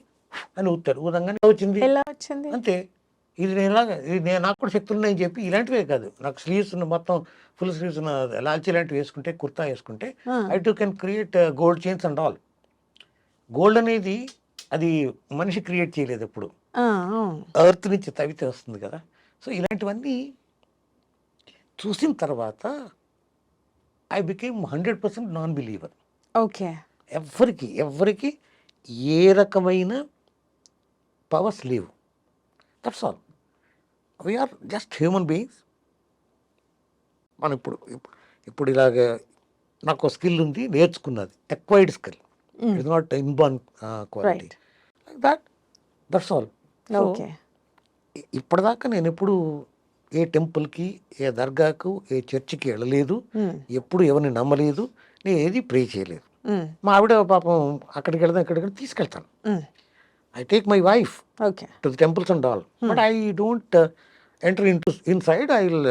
Speaker 3: ఊతారు. ఊదంగానే వచ్చింది,
Speaker 2: ఎలా వచ్చింది
Speaker 3: అంతే. ఇది నేను నాకు కూడా శక్తులు ఉన్నాయని చెప్పి ఇలాంటివే కాదు, నాకు స్లీవ్స్ మొత్తం ఫుల్ స్లీవ్స్ ఉన్న లాల్చీ లాంటివి వేసుకుంటే, కుర్తా వేసుకుంటే I to can create gold chains and all. Gold అనేది అది మనిషి క్రియేట్ చేయలేదు, ఎప్పుడు ఎర్త్ నుంచి తవ్వితే వస్తుంది కదా. సో ఇలాంటివన్నీ చూసిన తర్వాత I became 100% non believer.
Speaker 2: Okay,
Speaker 3: ఎవరికి ఏ రకమైన పవర్స్ లేవు. That's all. We're just human beings. మనం ఇప్పుడు ఇలాగ నాకు స్కిల్ ఉంది, నేర్చుకున్నది, acquired skill, it's not inborn quality. That's all.
Speaker 2: Okay,
Speaker 3: ఇప్పటిదాకా నేను ఎప్పుడు ఏ టెంపుల్కి, ఏ దర్గాకు, ఏ చర్చికి వెళ్ళలేదు, ఎప్పుడు ఎవరిని నమ్మలేదు, నేను ఏది ప్రే చేయలేదు. మా ఆవిడ పాపం అక్కడికి వెళ్దాం ఇక్కడికి తీసుకెళ్తాను. I take my wife to the temples and all, but I don't enter inside. I will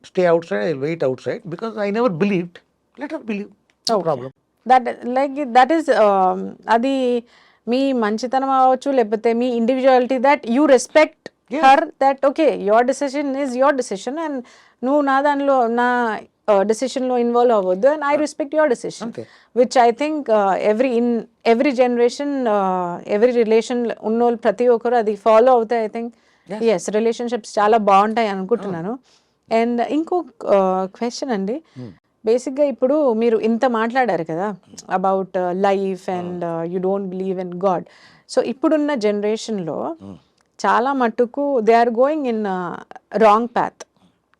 Speaker 3: stay outside, I will wait outside, because I never believed. Let her believe, no problem.
Speaker 2: That is అది మీ మంచితనం అవ్వచ్చు, లేకపోతే మీ individuality, that you respect her, that okay your decision is your decision and నువ్వు నా దానిలో నా డెసిషన్లో ఇన్వాల్వ్ అవ్వద్దు, and I respect your decision, which I think every generation, every relation ఉన్నోళ్ళు ప్రతి ఒక్కరు అది ఫాలో అవుతాయి. ఐ థింక్ ఎస్, రిలేషన్షిప్స్ చాలా బాగుంటాయి అనుకుంటున్నాను. అండ్ ఇంకో క్వశ్చన్ అండి, బేసిక్గా ఇప్పుడు మీరు ఇంత మాట్లాడారు కదా about life and you don't believe in god. So ఇప్పుడున్న జనరేషన్లో చాలా మట్టుకు they are going in wrong path,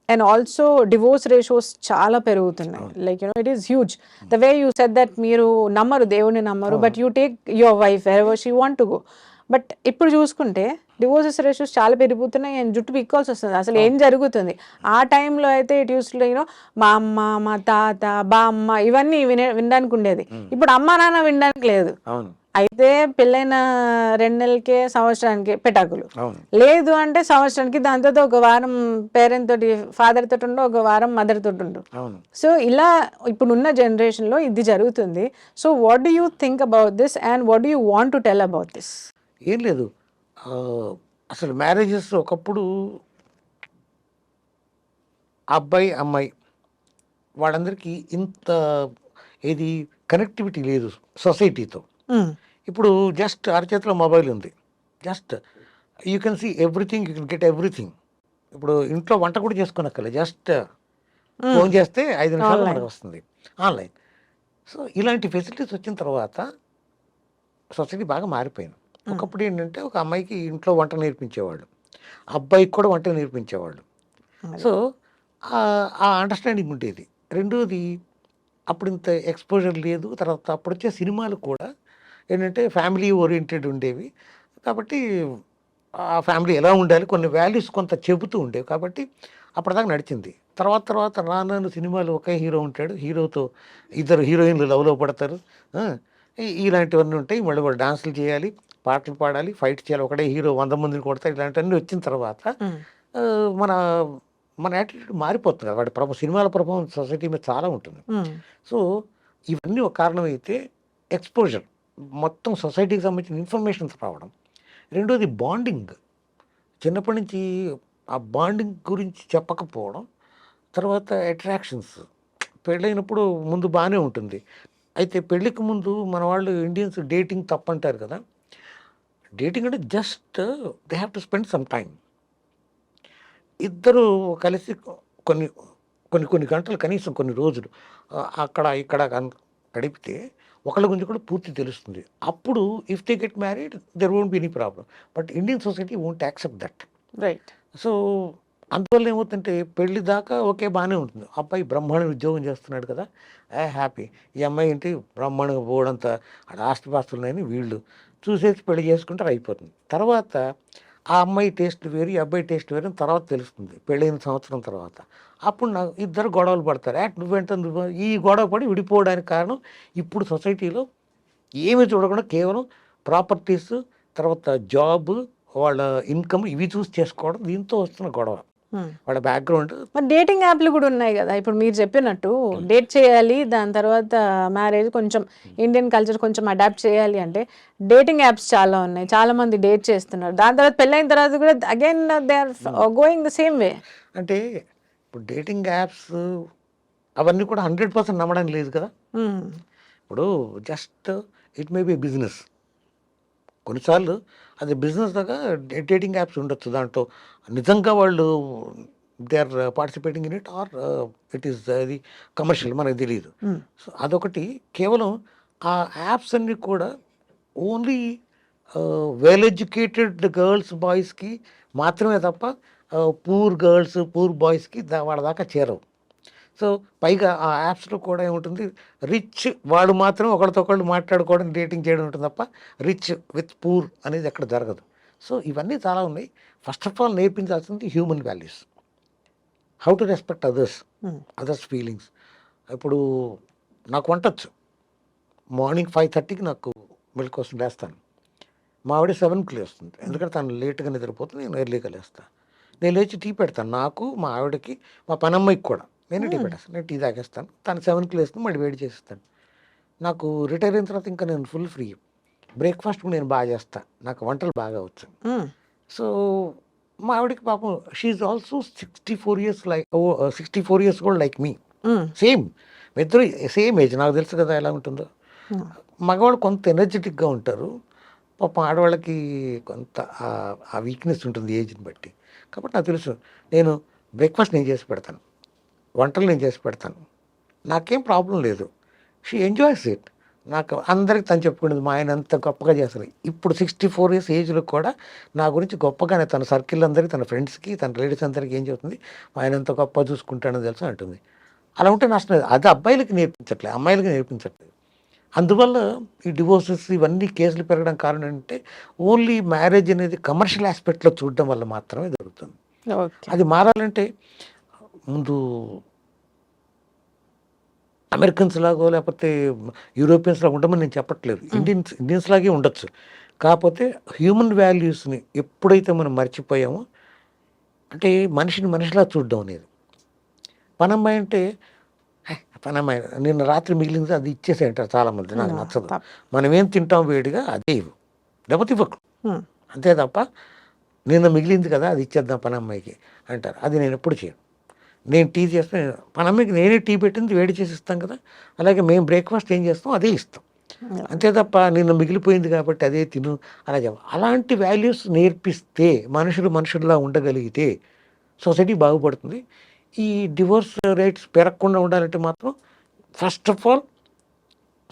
Speaker 2: and also divorce ratios చాలా పెరుగుతున్నాయి. Like it is huge. The way you said that మీరు నమ్మరు, దేవుడిని నమ్మరు, but you take your wife wherever she want to go. But ఇప్పుడు చూసుకుంటే డివోర్సెస్ రేషియోస్ చాలా పెరిగిపోతున్నాయి అండ్ జుట్టు పిక్కాల్సి వస్తుంది. అసలు ఏం జరుగుతుంది? ఆ టైంలో అయితే ఇట్ యూస్లో మా అమ్మ, మా తాత, బామ్మ ఇవన్నీ వినడానికి ఉండేది. ఇప్పుడు అమ్మ నాన్న వినడానికి లేదు. అయితే పెళ్ళైన 2 నెలలకే, సంవత్సరానికి పెటాకులు లేదు అంటే సంవత్సరానికి, దాంతో ఒక వారం పేరెంట్ తోటి, ఫాదర్ తోటి ఉండు, ఒక వారం మదర్ తోటి ఉండు. సో ఇలా ఇప్పుడున్న జనరేషన్లో ఇది జరుగుతుంది. So what do you think about this and what do you want to tell about this?
Speaker 3: ఏం లేదు, అసలు మ్యారేజెస్ ఒకప్పుడు అబ్బాయి అమ్మాయి వాళ్ళందరికీ ఇంత ఏది కనెక్టివిటీ లేదు సొసైటీతో. ఇప్పుడు జస్ట్ అరచేతిలో మొబైల్ ఉంది, just you can see everything, you can get everything. ఇప్పుడు ఇంట్లో వంట కూడా చేసుకోనక్కర్లేదు, జస్ట్ ఫోన్ చేస్తే 5 నిమిషాలు మనకు వస్తుంది ఆన్లైన్. సో ఇలాంటి ఫెసిలిటీస్ వచ్చిన తర్వాత సొసైటీ బాగా మారిపోయింది. ఒకప్పుడు ఏంటంటే ఒక అమ్మాయికి ఇంట్లో వంట నేర్పించేవాళ్ళు, అబ్బాయికి కూడా వంట నేర్పించేవాళ్ళు. సో ఆ అండర్స్టాండింగ్ ఉండేది. రెండోది అప్పుడు ఇంత ఎక్స్పోజర్ లేదు. తర్వాత అప్పుడు వచ్చే సినిమాలు కూడా ఏంటంటే ఫ్యామిలీ ఓరియంటెడ్ ఉండేవి కాబట్టి ఆ ఫ్యామిలీ ఎలా ఉండాలి, కొన్ని వాల్యూస్ కొంత చెబుతూ ఉండేవి కాబట్టి అప్పటిదాకా నడిచింది. తర్వాత రాను సినిమాలు ఒకే హీరో ఉంటాడు, హీరోతో 2 హీరోయిన్లు లవ్లో పడతారు, ఇలాంటివన్నీ ఉంటాయి. మళ్ళీ వాళ్ళు డాన్సులు చేయాలి, పాటలు పాడాలి, ఫైట్ చేయాలి, ఒకటే హీరో 100 మందిని కొడతారు. ఇలాంటివన్నీ వచ్చిన తర్వాత మన యాటిట్యూడ్ మారిపోతుంది కదా. వాడి సినిమాల ప్రభావం సొసైటీ మీద చాలా ఉంటుంది. సో ఇవన్నీ ఒక కారణం అయితే ఎక్స్పోజర్, మొత్తం సొసైటీకి సంబంధించిన ఇన్ఫర్మేషన్స్ రావడం. రెండోది బాండింగ్, చిన్నప్పటి నుంచి ఆ బాండింగ్ గురించి చెప్పకపోవడం. తర్వాత అట్రాక్షన్స్, పెళ్ళైనప్పుడు ముందు బాగానే ఉంటుంది. అయితే పెళ్ళికి ముందు మన వాళ్ళు ఇండియన్స్ డేటింగ్ తప్పంటారు కదా. డేటింగ్ అంటే just they have to spend some time. ఇద్దరు కలిసి కొన్ని గంటలు, కనీసం కొన్ని రోజులు అక్కడ ఇక్కడ గడిపితే ఒకళ్ళ గురించి కూడా పూర్తి తెలుస్తుంది. అప్పుడు if they get married there won't be any problem. But Indian society won't accept that.
Speaker 2: Right.
Speaker 3: So అందువల్ల ఏమవుతుందంటే పెళ్లి దాకా ఓకే బాగానే ఉంటుంది, అబ్బాయి బ్రహ్మాండంగా ఉద్యోగం చేస్తున్నాడు కదా, హ్యాపీ. ఈ అమ్మాయి ఏంటి బ్రహ్మాండంగా పోవడంతా ఆస్తిపాస్తులున్నాయని వీళ్ళు చూసేసి పెళ్లి చేసుకుంటారు, అయిపోతుంది. తర్వాత ఆ అమ్మాయి టేస్ట్ వేరు, ఈ అబ్బాయి టేస్ట్ వేరు అని తర్వాత తెలుస్తుంది పెళ్ళైన సంవత్సరం తర్వాత. అప్పుడు ఇద్దరు గొడవలు పడతారు. నువ్వు ఈ గొడవ పడి విడిపోవడానికి కారణం ఇప్పుడు సొసైటీలో ఏమీ చూడకుండా కేవలం ప్రాపర్టీస్, తర్వాత జాబ్, వాళ్ళ ఇన్కమ్ ఇవి చూసి చేసుకోవడం, దీంతో వస్తున్న గొడవ. వాళ్ళ బ్యాక్గ్రౌండ్.
Speaker 2: మరి డేటింగ్ యాప్లు కూడా ఉన్నాయి కదా, ఇప్పుడు మీరు చెప్పినట్టు డేట్ చేయాలి, దాని తర్వాత మ్యారేజ్, కొంచెం ఇండియన్ కల్చర్ కొంచెం అడాప్ట్ చేయాలి అంటే డేటింగ్ యాప్స్ చాలా ఉన్నాయి, చాలా మంది డేట్ చేస్తున్నారు, దాని తర్వాత పెళ్ళైన తర్వాత కూడా again they are going the same way.
Speaker 3: అంటే ఇప్పుడు డేటింగ్ యాప్స్ అవన్నీ కూడా 100% నమ్మడానికి లేదు కదా. ఇప్పుడు just it may be business. కొన్నిసార్లు అది బిజినెస్ దాకా డేటింగ్ యాప్స్ ఉండొచ్చు, దాంట్లో నిజంగా వాళ్ళు they are participating in it or it is అది కమర్షియల్, మనకు తెలియదు. సో అదొకటి. కేవలం ఆ యాప్స్ అన్నీ కూడా ఓన్లీ వెల్ ఎడ్యుకేటెడ్ గర్ల్స్ బాయ్స్కి మాత్రమే తప్ప పూర్ గర్ల్స్ పూర్ బాయ్స్కి వాళ్ళ దాకా చేరవు. సో పైగా ఆ యాప్స్లో కూడా ఏముంటుంది, రిచ్ వాడు మాత్రం ఒకరితో ఒకళ్ళు మాట్లాడుకోవడం, డేటింగ్ చేయడం ఉంటుంది తప్ప రిచ్ విత్ పూర్ అనేది ఎక్కడ జరగదు. సో ఇవన్నీ చాలా ఉన్నాయి. ఫస్ట్ ఆఫ్ ఆల్ నేర్పించాల్సింది human values, how to respect others feelings. ఇప్పుడు నాకు వంటొచ్చు, మార్నింగ్ 5:30కి నాకు మిల్క్ కోసం లేస్తాను. మా ఆవిడ 7కి లేస్తుంది, ఎందుకంటే తను లేట్గా నిద్రపోతుంది, నేను ఎర్లీగా లేస్తాను. నేను లేచి టీ పెడతాను, నాకు, మా ఆవిడకి, మా పనమ్మాయికి కూడా నేను టీ పెట్టేస్తాను. నేను టీ తాగేస్తాను, తను 7కి లేస్తుంది, మళ్ళీ వేడి చేస్తాను. నాకు రిటైర్ అయిన తర్వాత ఇంకా నేను ఫుల్ ఫ్రీ. బ్రేక్ఫాస్ట్ కూడా నేను బాగా చేస్తాను, నాకు వంటలు బాగా వచ్చు. సో మా ఆవిడకి పాపం she also 64 years like 64 years కూడా లైక్ మీ, సేమ్, ఇద్దరు సేమ్ ఏజ్. నాకు తెలుసు కదా ఎలా ఉంటుందో. మగవాళ్ళు కొంత ఎనర్జెటిక్గా ఉంటారు, పాపం ఆడవాళ్ళకి కొంత ఆ వీక్నెస్ ఉంటుంది ఏజ్ని బట్టి. కాబట్టి నాకు తెలుసు, నేను బ్రేక్ఫాస్ట్ నేను చేసి పెడతాను, వంటలు నేను చేసి పెడతాను, నాకేం ప్రాబ్లం లేదు. She enjoys it. నాకు అందరికి తను చెప్పుకునేది, మా ఆయన అంత గొప్పగా చేస్తారు. ఇప్పుడు 64 years ఏజ్లో కూడా నా గురించి గొప్పగానే తన సర్కిల్ అందరికీ, తన ఫ్రెండ్స్కి, తన రిలేటివ్స్ అందరికీ ఏం చెప్తుంది, మా ఆయన అంత గొప్ప చూసుకుంటానని తెలుసు అంటుంది. అలా ఉంటే నష్టం లేదు. అది అబ్బాయిలకి నేర్పించట్లేదు, అమ్మాయిలకి నేర్పించట్లేదు. అందువల్ల ఈ డివోర్సెస్ ఇవన్నీ కేసులు పెరగడం కారణం ఏంటంటే ఓన్లీ మ్యారేజ్ అనేది కమర్షియల్ ఆస్పెక్ట్లో చూడడం వల్ల మాత్రమే జరుగుతుంది. అది మారాలంటే ముందు అమెరికన్స్ లాగో లేకపోతే యూరోపియన్స్ లాగా ఉండమని నేను చెప్పట్లేదు, ఇండియన్స్ లాగే ఉండొచ్చు. కాకపోతే హ్యూమన్ వాల్యూస్ని ఎప్పుడైతే మనం మర్చిపోయామో, అంటే మనిషిని మనిషిలా చూడడం అనేది. పనమ్మాయి అంటే పనమ్మాయి నిన్న రాత్రి మిగిలింది అది ఇచ్చేసే అంటారు చాలామంది, నాకు నచ్చదు. మనం ఏం తింటాం వేడిగా అదే ఇవ్వు, లేకపోతే ఇవ్వకు, అంతే తప్ప నిన్న మిగిలింది కదా అది ఇచ్చేద్దాం పనమ్మాయికి అంటారు. అది నేను ఎప్పుడు చేయను. నేను టీ చేస్తే పనమ్మాయికి నేనే టీ పెట్టింది వేడి చేసి ఇస్తాం కదా, అలాగే మేము బ్రేక్ఫాస్ట్ ఏం చేస్తాం అదే ఇస్తాం, అంతే తప్ప నిన్న మిగిలిపోయింది కాబట్టి అదే తిను అలా చెప్ప. అలాంటి వాల్యూస్ నేర్పిస్తే మనుషులు మనుషుల్లా ఉండగలిగితే సొసైటీ బాగుపడుతుంది. ఈ డివోర్స్ రేట్స్ పెరగకుండా ఉండాలంటే మాత్రం first of all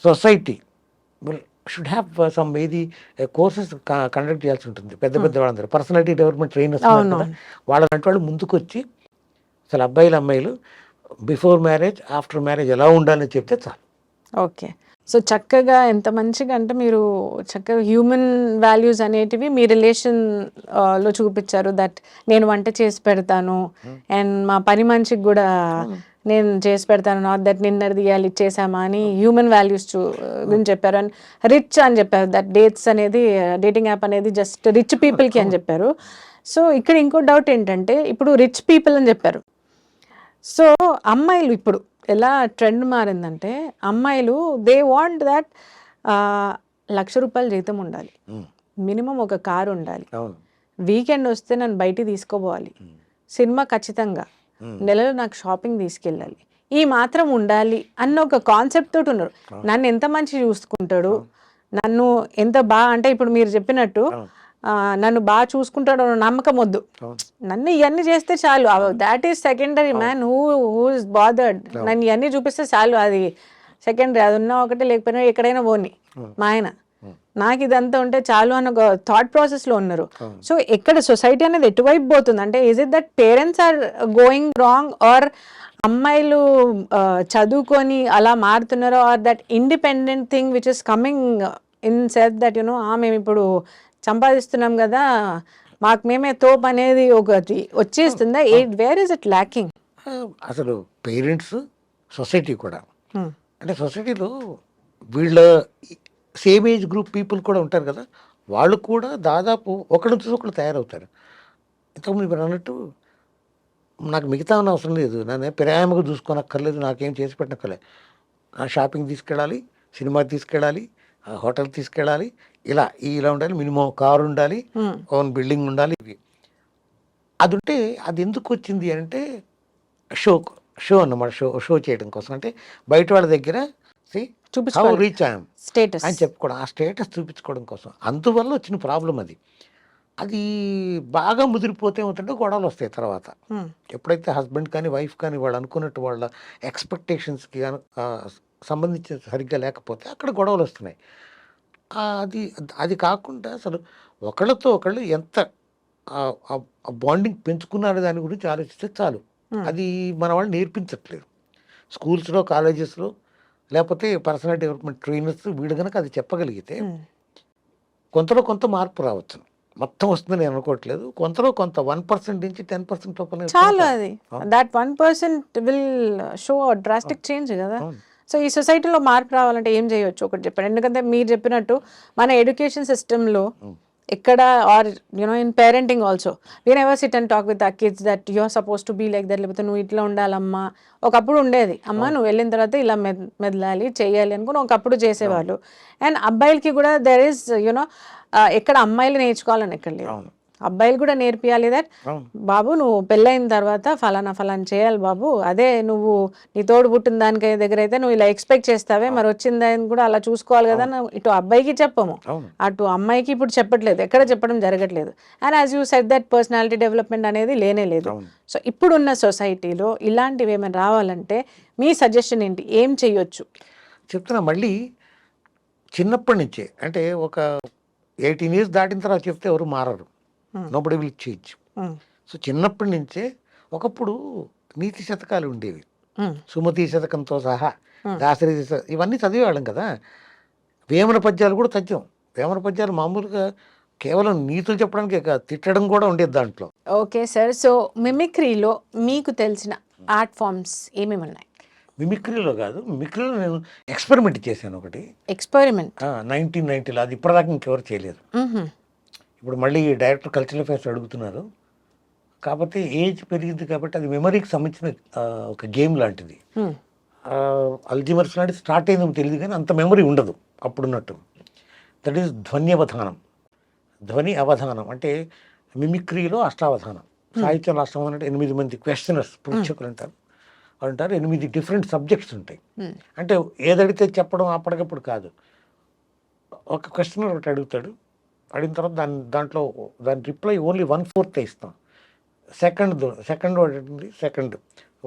Speaker 3: society should have some ఏది కోర్సెస్ కండక్ట్ చేయాల్సి ఉంటుంది. పెద్ద పెద్ద వాళ్ళందరూ పర్సనాలిటీ డెవలప్మెంట్ ట్రైనర్స్ కదా, వాళ్ళంటి వాళ్ళు ముందుకు వచ్చి అసలు అబ్బాయిలు అమ్మాయిలు బిఫోర్ మ్యారేజ్ ఆఫ్టర్ మ్యారేజ్ ఎలా ఉండాలని చెప్తే చాలు.
Speaker 2: ఓకే. సో చక్కగా ఎంత మంచిగా అంటే మీరు చక్కగా హ్యూమన్ వాల్యూస్ అనేటివి మీ రిలేషన్లో చూపించారు. దట్ నేను వంట చేసి పెడతాను అండ్ మా పని మనిషికి కూడా నేను చేసి పెడతాను, నాట్ దట్ నిన్నది ఇవ్వాలి ఇచ్చేసామా అని హ్యూమన్ వాల్యూస్ గురించి చెప్పారు. అండ్ రిచ్ అని చెప్పారు, దట్ డేట్స్ అనేది డేటింగ్ యాప్ అనేది జస్ట్ రిచ్ పీపుల్కి అని చెప్పారు. సో ఇక్కడ ఇంకో డౌట్ ఏంటంటే ఇప్పుడు రిచ్ పీపుల్ అని చెప్పారు, సో అమ్మాయిలు ఇప్పుడు ఎలా ట్రెండ్ మారిందంటే అమ్మాయిలు దే వాంట్ దట్ ₹1,00,000 జీతం ఉండాలి, మినిమం ఒక కారు ఉండాలి, వీకెండ్ వస్తే నన్ను బయటికి తీసుకోపోవాలి, సినిమా ఖచ్చితంగా, నెలలో నాకు షాపింగ్ తీసుకెళ్ళాలి, ఈ మాత్రం ఉండాలి అన్న ఒక కాన్సెప్ట్ తోటి ఉన్నారు. నన్ను ఎంత మంచి చూసుకుంటాడు, నన్ను ఎంత బాగా, అంటే ఇప్పుడు మీరు చెప్పినట్టు నన్ను బాగా చూసుకుంటాడు నమ్మకం వద్దు, నన్ను ఇవన్నీ చేస్తే చాలు, that is secondary. Man who is bothered, నన్ను ఇవన్నీ చూపిస్తే చాలు, అది సెకండరీ, అది ఉన్నా ఒకటే లేకపోయినా ఎక్కడైనా పోని మా ఆయన, నాకు ఇదంతా ఉంటే చాలు అన్న ఒక థాట్ ప్రాసెస్లో ఉన్నారు. సో ఎక్కడ సొసైటీ అనేది ఎటువైపు పోతుంది అంటే, is it that parents are going wrong or అమ్మాయిలు చదువుకొని అలా మారుతున్నారో, or that independent thing which is coming in self that you know మేము ఇప్పుడు సంపాదిస్తున్నాం కదా మాకు మేమే తోపు అనేది ఒకటి వచ్చేస్తుందా, వేర్ ఇస్ ఇట్ ల్యాకింగ్?
Speaker 3: అసలు పేరెంట్స్ సొసైటీ కూడా, అంటే సొసైటీలో వీళ్ళ సేమ్ ఏజ్ గ్రూప్ పీపుల్ కూడా ఉంటారు కదా, వాళ్ళు కూడా దాదాపు ఒకళ్ళు చూసి ఒకళ్ళు తయారవుతారు. ఇంతకుముందు మీరు అన్నట్టు నాకు మిగతా ఉన్న అవసరం లేదు, నన్ను ప్రేమగా చూసుకోనక్కర్లేదు, నాకేం చేసి పెట్టనక్కర్లేదు. షాపింగ్ తీసుకెళ్ళాలి, సినిమాకి తీసుకెళ్ళాలి, హోటల్కి తీసుకెళ్ళాలి, ఇలా ఉండాలి, మినిమం కారు ఉండాలి, ఓన్ బిల్డింగ్ ఉండాలి. ఇవి అది ఉంటే అది ఎందుకు వచ్చింది అంటే షో అన్నమాట, షో చేయడం కోసం. అంటే బయట వాళ్ళ దగ్గర హౌ రీచ్ ఐఎమ్
Speaker 2: స్టేటస్
Speaker 3: అని చెప్పుకోవడం, ఆ స్టేటస్ చూపించుకోవడం కోసం. అందువల్ల వచ్చిన ప్రాబ్లం అది. అది బాగా ముదిరిపోతే ఏమవుతుంటే గొడవలు వస్తాయి తర్వాత. ఎప్పుడైతే హస్బెండ్ కానీ వైఫ్ కానీ వాళ్ళు అనుకున్నట్టు వాళ్ళ ఎక్స్పెక్టేషన్స్కి సంబంధించి సరిగ్గా లేకపోతే అక్కడ గొడవలు వస్తున్నాయి. అది అది కాకుండా అసలు ఒకళ్ళతో ఒకళ్ళు ఎంత బాండింగ్ పెంచుకున్నారో దాని గురించి ఆలోచిస్తే చాలు. అది మన వాళ్ళు నేర్పించట్లేదు స్కూల్స్లో, కాలేజెస్లో, లేకపోతే పర్సనల్ డెవలప్మెంట్ ట్రైనర్స్ వీడు కనుక అది చెప్పగలిగితే కొంత మార్పు రావచ్చు. మొత్తం వస్తుందని నేను అనుకోవట్లేదు, కొంత 1% నుంచి 10% లోపల
Speaker 2: చాలు. అది that 1% will show drastic change కదా. సో ఈ సొసైటీలో మార్పు రావాలంటే ఏం చేయొచ్చు ఒకటి చెప్పండి. ఎందుకంటే మీరు చెప్పినట్టు మన ఎడ్యుకేషన్ సిస్టంలో ఎక్కడ, or you know in parenting also, we never sit and talk with the kids that you are suppose to be like that, లేకపోతే నువ్వు ఇట్లా ఉండాలమ్మా. ఒకప్పుడు ఉండేది, అమ్మ నువ్వు వెళ్ళిన తర్వాత ఇలా మెదలాలి చేయాలి అనుకుని ఒకప్పుడు చేసేవాళ్ళు. అండ్ అబ్బాయిలకి కూడా దెర్ ఈస్ యునో ఎక్కడ అమ్మాయిలు నేర్చుకోవాలని ఎక్కడ లేదు, అబ్బాయిలు కూడా నేర్పియాలి దట్ బాబు నువ్వు పెళ్ళైన తర్వాత ఫలానా చేయాలి బాబు, అదే నువ్వు నీ తోడు పుట్టిన దానికి దగ్గర అయితే నువ్వు ఇలా ఎక్స్పెక్ట్ చేస్తావే, మరి వచ్చిందని కూడా అలా చూసుకోవాలి కదా. ఇటు అబ్బాయికి చెప్పము, అటు అమ్మాయికి ఇప్పుడు చెప్పట్లేదు, ఎక్కడ చెప్పడం జరగట్లేదు. And as you said that personality development అనేది లేనే లేదు. సో ఇప్పుడున్న సొసైటీలో ఇలాంటివి ఏమైనా రావాలంటే మీ సజెషన్ ఏంటి, ఏం చెయ్యొచ్చు?
Speaker 3: చెప్తున్నా మళ్ళీ చిన్నప్పటి నుంచే, అంటే ఒక 18 years దాటిన తర్వాత చెప్తే ఎవరు మారరు, నోబడి విల్ చేంజ్. సో చిన్నప్పటి నుంచే ఒకప్పుడు నీతి శతకాలు ఉండేవి, సుమతి శతకంతో సహా, దాసరి ఇవన్నీ చదివేవాళ్ళం కదా. వేమన పద్యాలు కూడా చదివాం. వేమన పద్యాలు మామూలుగా కేవలం నీతులు చెప్పడానికే కాదు, తిట్టడం కూడా ఉండేది దాంట్లో.
Speaker 2: ఓకే సార్, సో మిమిక్రీలో మీకు తెలిసిన ఆర్ట్ ఫామ్స్ ఏమేమి ఉన్నాయి?
Speaker 3: మిమిక్రీలో కాదు, మిమిక్రీలో నేను ఎక్స్పెరిమెంట్ చేశాను ఒకటి.
Speaker 2: ఎక్స్పెరిమెంట్
Speaker 3: 1990లో, అది ఇప్పటిదాకా ఇంకెవరు చేయలేదు. ఇప్పుడు మళ్ళీ డైరెక్టర్ కల్చరల్ అఫైర్స్ అడుగుతున్నారు, కాకపోతే ఏజ్ పెరిగింది కాబట్టి అది మెమరీకి సంబంధించిన ఒక గేమ్ లాంటిది. అల్జీమర్స్ లాంటిది స్టార్ట్ అయిందో తెలియదు కానీ అంత మెమరీ ఉండదు అప్పుడున్నట్టు. దట్ ఈస్ ధ్వని అవధానం. అంటే మిమిక్రీలో అష్టావధానం, సాహిత్యంలో అష్టావధానం అంటే 8 మంది క్వశ్చనర్స్, ప్రేక్షకులు అంటారు. 8 డిఫరెంట్ సబ్జెక్ట్స్ ఉంటాయి. అంటే ఏదడితే చెప్పడం అప్పటికప్పుడు కాదు, ఒక క్వశ్చనర్ ఒకటి అడుగుతాడు, అడిగిన తర్వాత దాంట్లో రిప్లై ఓన్లీ 1/4 ఇస్తాం. సెకండ్